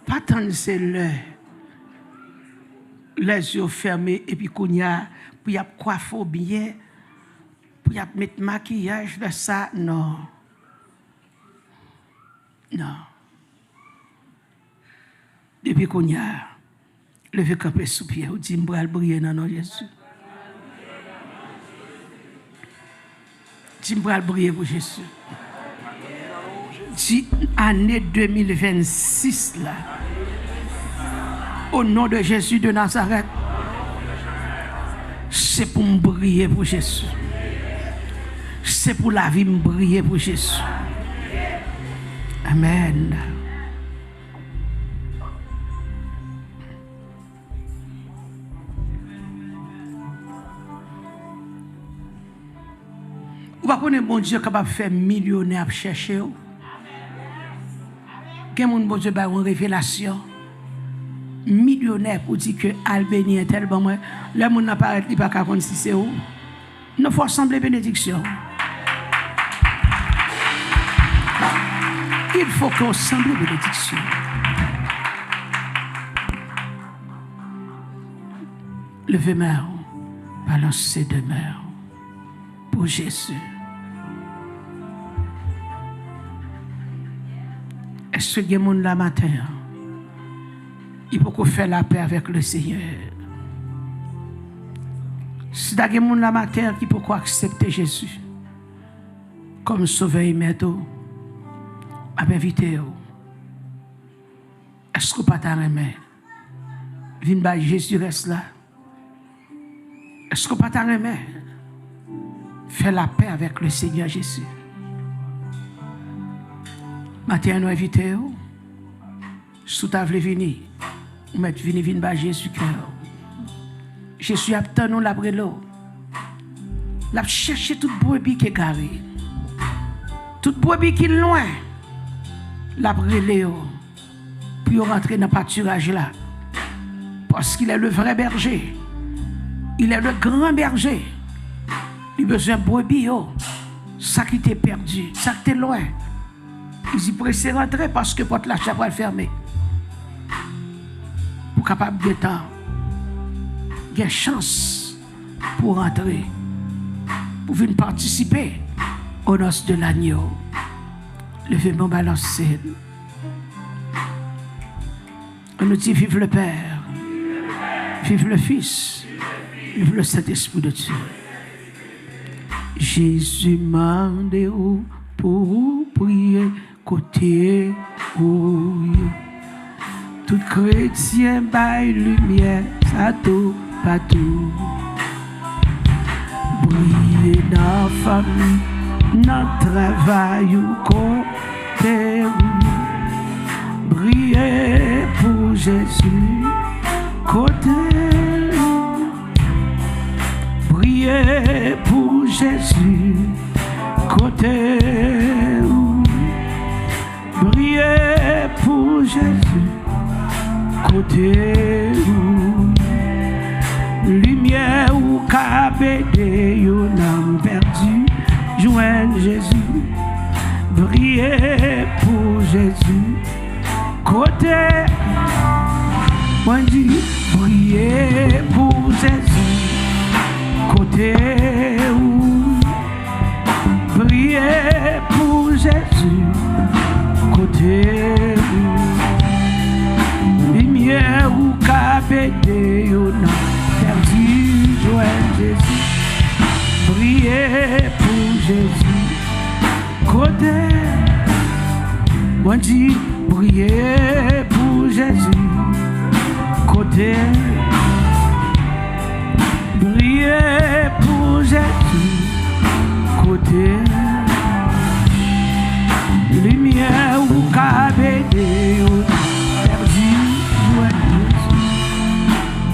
Pas tant c'est l'heure. Les yeux fermés et puis qu'on y a pour y a coiffer bien, pour y a mettre maquillage de ça, non. Non. Depuis qu'on y a levé campé sous pied, on dit m'bral briller dans nom Jésus. Dit m'bral briller pour Jésus. Dit année 2026 là. Au nom de Jésus de Nazareth, c'est pour me briller pour Jésus. C'est pour la vie me briller pour Jésus. Amen. Vous ne connaissez pas bon Dieu capable de faire millionnaire pour chercher. Quel monde bon Dieu a une révélation? Millionnaire pour dire que Albanie est tellement moins. Le monde n'a pas dit pas qu'à si c'est où. Nous faut assembler bénédiction. Il faut qu'on semble bénédiction. Levez main, balancez deux mains pour Jésus. Est-ce que vous avez la matin? Il faut faire la paix avec le Seigneur. Si vous avez la matin qui peut accepter Jésus comme sauveur et maître, à m'inviter. Est-ce que vous pas t'arrêter? Viens Jésus reste là. Est-ce que vous pas t'arrêter? Faire la paix avec le Seigneur Jésus. Matin nous invitons. Si vous voulez venir. Ou mettre vini bas Jésus cœur. Jésus a obtenu la brelo. La chercher toute brebis qui est garée. Toute brebis qui est loin. La brelo. Puis rentrer dans le pâturage là. Parce qu'il est le vrai berger. Il est le grand berger. Il a besoin de brebis. Ça qui t'est perdu. Ça qui t'est loin. Il y presse rentrer parce que porte la chapelle fermée. Pour capable de temps, il y a chance pour rentrer, pour venir participer aux noces de l'agneau. Levez mon balancer. On nous dit vive le Père, vive le Fils, vive le Saint-Esprit de Dieu. Jésus m'a demandé pour prier côté où. Tout chrétien baille lumière, ça tout, pas tout. Briller dans la famille, dans le travail ou côté. Briller pour Jésus, côté. Briller pour Jésus, côté. Briller pour Jésus. Côté lumière ou cabédé, yon âme perdu, joigne Jésus, briller pour Jésus. Côté, moi dis, briller pour Jésus. Côté, briller pour Jésus. Côté, lumière ou cabédé, yon a perdu, joigne Jésus. Priez pour Jésus. Côté, moi dis, priez pour Jésus. Côté, priez pour Jésus. Côté, lumière ou cabédé, yon a perdu, joigne Jésus.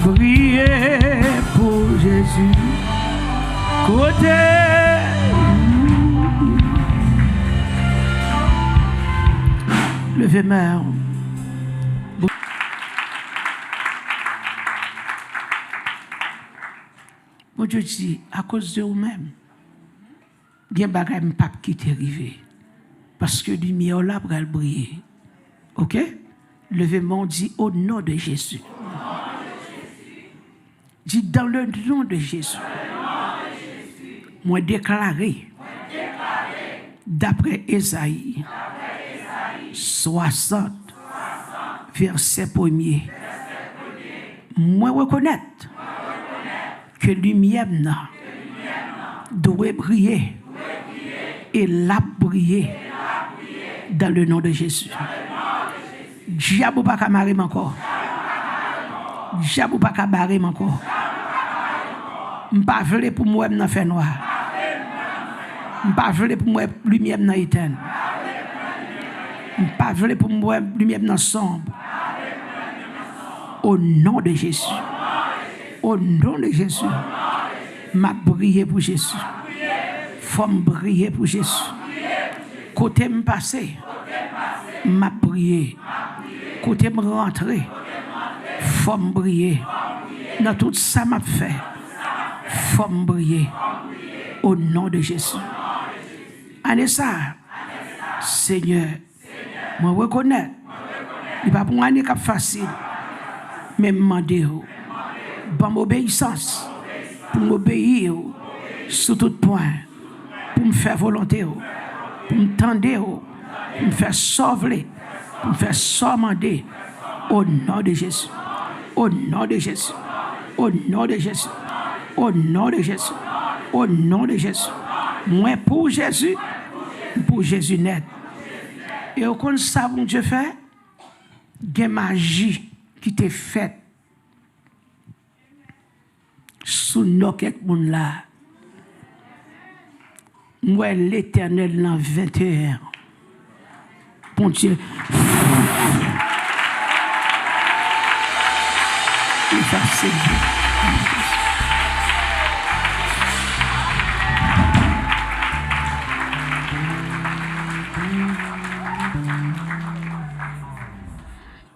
Priez pour Jésus. Côté, Levez main. Bon Dieu dit, à cause de vous-même, il y a des bagages qui t'est arrivé. Parce que lumière là pour briller. OK? Levez-moi, dit au nom de Jésus. Dit dans le nom de Jésus. Moi déclaré. D'après Ésaïe 60, verset 1er. Moi reconnaître que lumière doit briller et l'a briller dans le nom de Jésus. Diable pas qu'à marrer encore. Diable pas qu'à barrer encore. M'pas vle pour moi dans fait noir. M'pas vle pour moi lumière dans éteindre. M'pas vle pour moi lumière dans sombre. Au nom de Jésus. Au nom de Jésus. M'a briller pour Jésus. Faut me briller pour Jésus. Côté me passer. M'a briller. Côté me rentrer. Faut me briller. Dans tout ça m'a fait. Faut me briller. Au nom de Jésus. Anessa, Seigneur, moi reconnais. Il va pas pour année facile. Mais demander bonne obéissance pour m'obéir sur tout point, pour me faire volonté, pour me tendre, pour me faire sauver, pour me faire sormander au nom de Jésus. Au nom de Jésus. Au nom de Jésus. Au nom de Jésus. Au nom de Jésus. Moi pour Jésus net. Et au compte ça, mon Dieu fait, il y a une magie qui t'est faite sous nos quelques monde là. Moi, l'Éternel dans 21. Bon Dieu. Il va s'élever.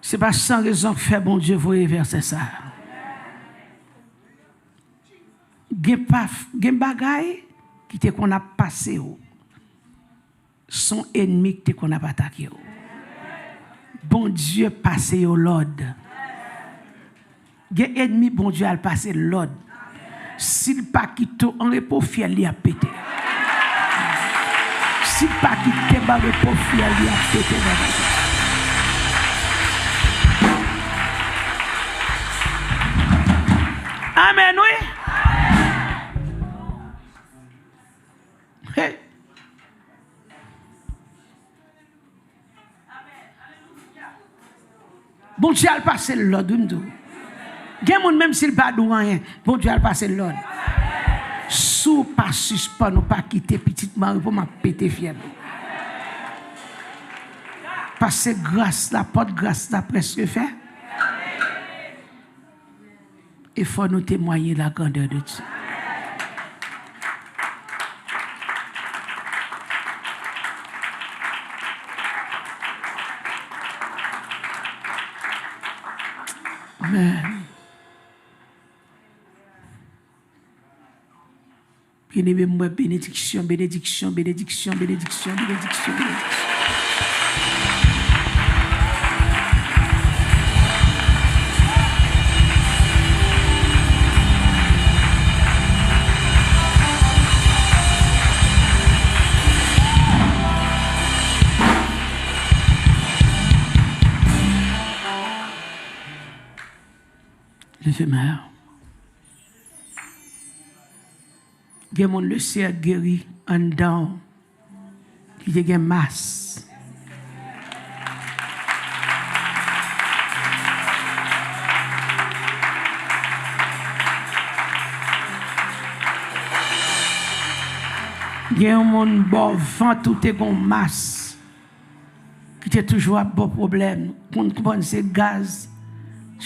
C'est pas sans raison que fait bon Dieu vous verser ça. Gen bagay qui te qu'on a passé son ennemi qui te qu'on a attaqué. Bon Dieu passé au l'ordre. Gen ennemi bon Dieu a passé l'ordre. S'il pas quitte en repos fiel il a pété. S'il pas quitte en repos fiel il a pété. Amen, oui. Hey. Bon Dieu a passé l'ordre. Même s'il pas d'où rien, bon Dieu a passé l'ordre. Sous pas suspend, pas quitter petite Marie pour m'a péter fièvre. Parce que grâce, la porte grâce la presque fait. Il faut nous témoigner la grandeur de Dieu. Amen. Bien-aimé, moi, bénédiction, bénédiction, bénédiction, bénédiction, bénédiction, bénédiction. L'éphémère. Il y a mon le ciel guéri en dedans. Il y a une masse. Il y a un monde bon vent tout est une masse. Qui est toujours un bon problème. Pour comprendre c'est gaz.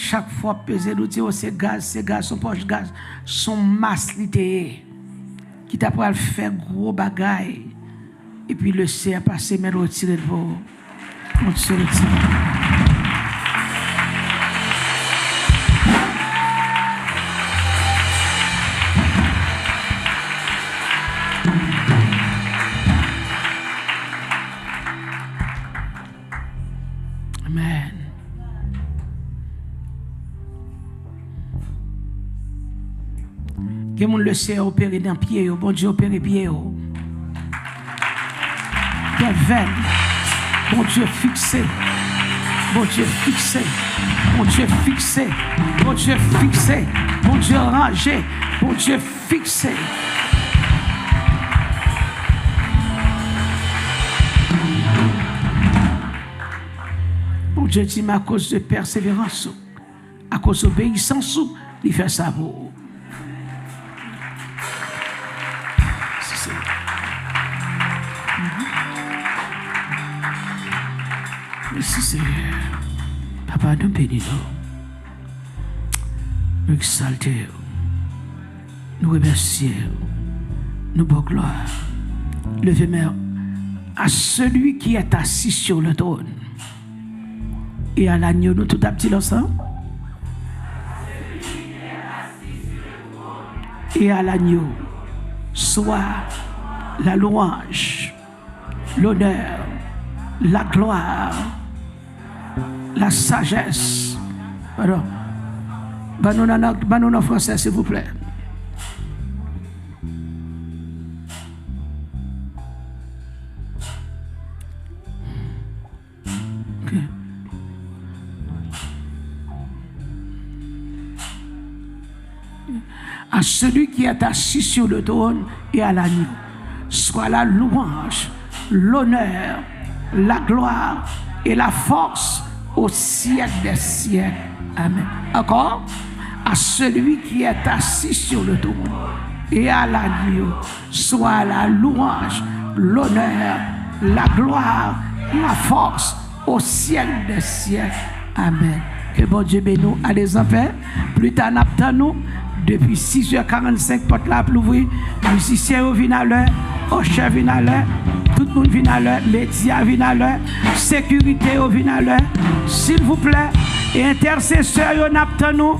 Chaque fois peser nous dire c'est gaz, son poche gaz, son masse littéraire qui t'a pour faire gros bagaille et puis le ciel passer mais retirer de vous. Mon Dieu, retire. Amen. Que mon le sait opérer dans pied, bon Dieu opérer pied. Des veines, bon Dieu fixé, bon Dieu fixé, bon Dieu fixé, bon Dieu fixé, bon Dieu rangé, bon Dieu fixé. Bon Dieu dit, mais à cause de persévérance, à cause d'obéissance, il fait ça pour vous. Merci Seigneur. Papa, nous bénissons. Nous exaltons. Nous remercions. Nous bonne gloire. Levez main à celui qui est assis sur le trône. Et à l'agneau, nous tout à petit ensemble. Et à l'agneau, soit la louange, l'honneur, la gloire, la sagesse. Pardon. Bannon en français, s'il vous plaît. Okay. À celui qui est assis sur le trône et à l'agneau, soit la louange, l'honneur, la gloire et la force au siècle des siècles. Amen. Encore, à celui qui est assis sur le trône et à l'agneau, soit la louange, l'honneur, la gloire, la force au siècle des siècles. Amen. Que bon Dieu bénisse. Allez en paix. Plus tard, nous depuis 6h45, porte la pour l'ouvrir. Musiciens viennent à l'heure, Ocher vient à l'heure, tout le monde vient à l'heure, médias viennent à l'heure, sécurité vient à l'heure. S'il vous plaît, et intercesseurs, nous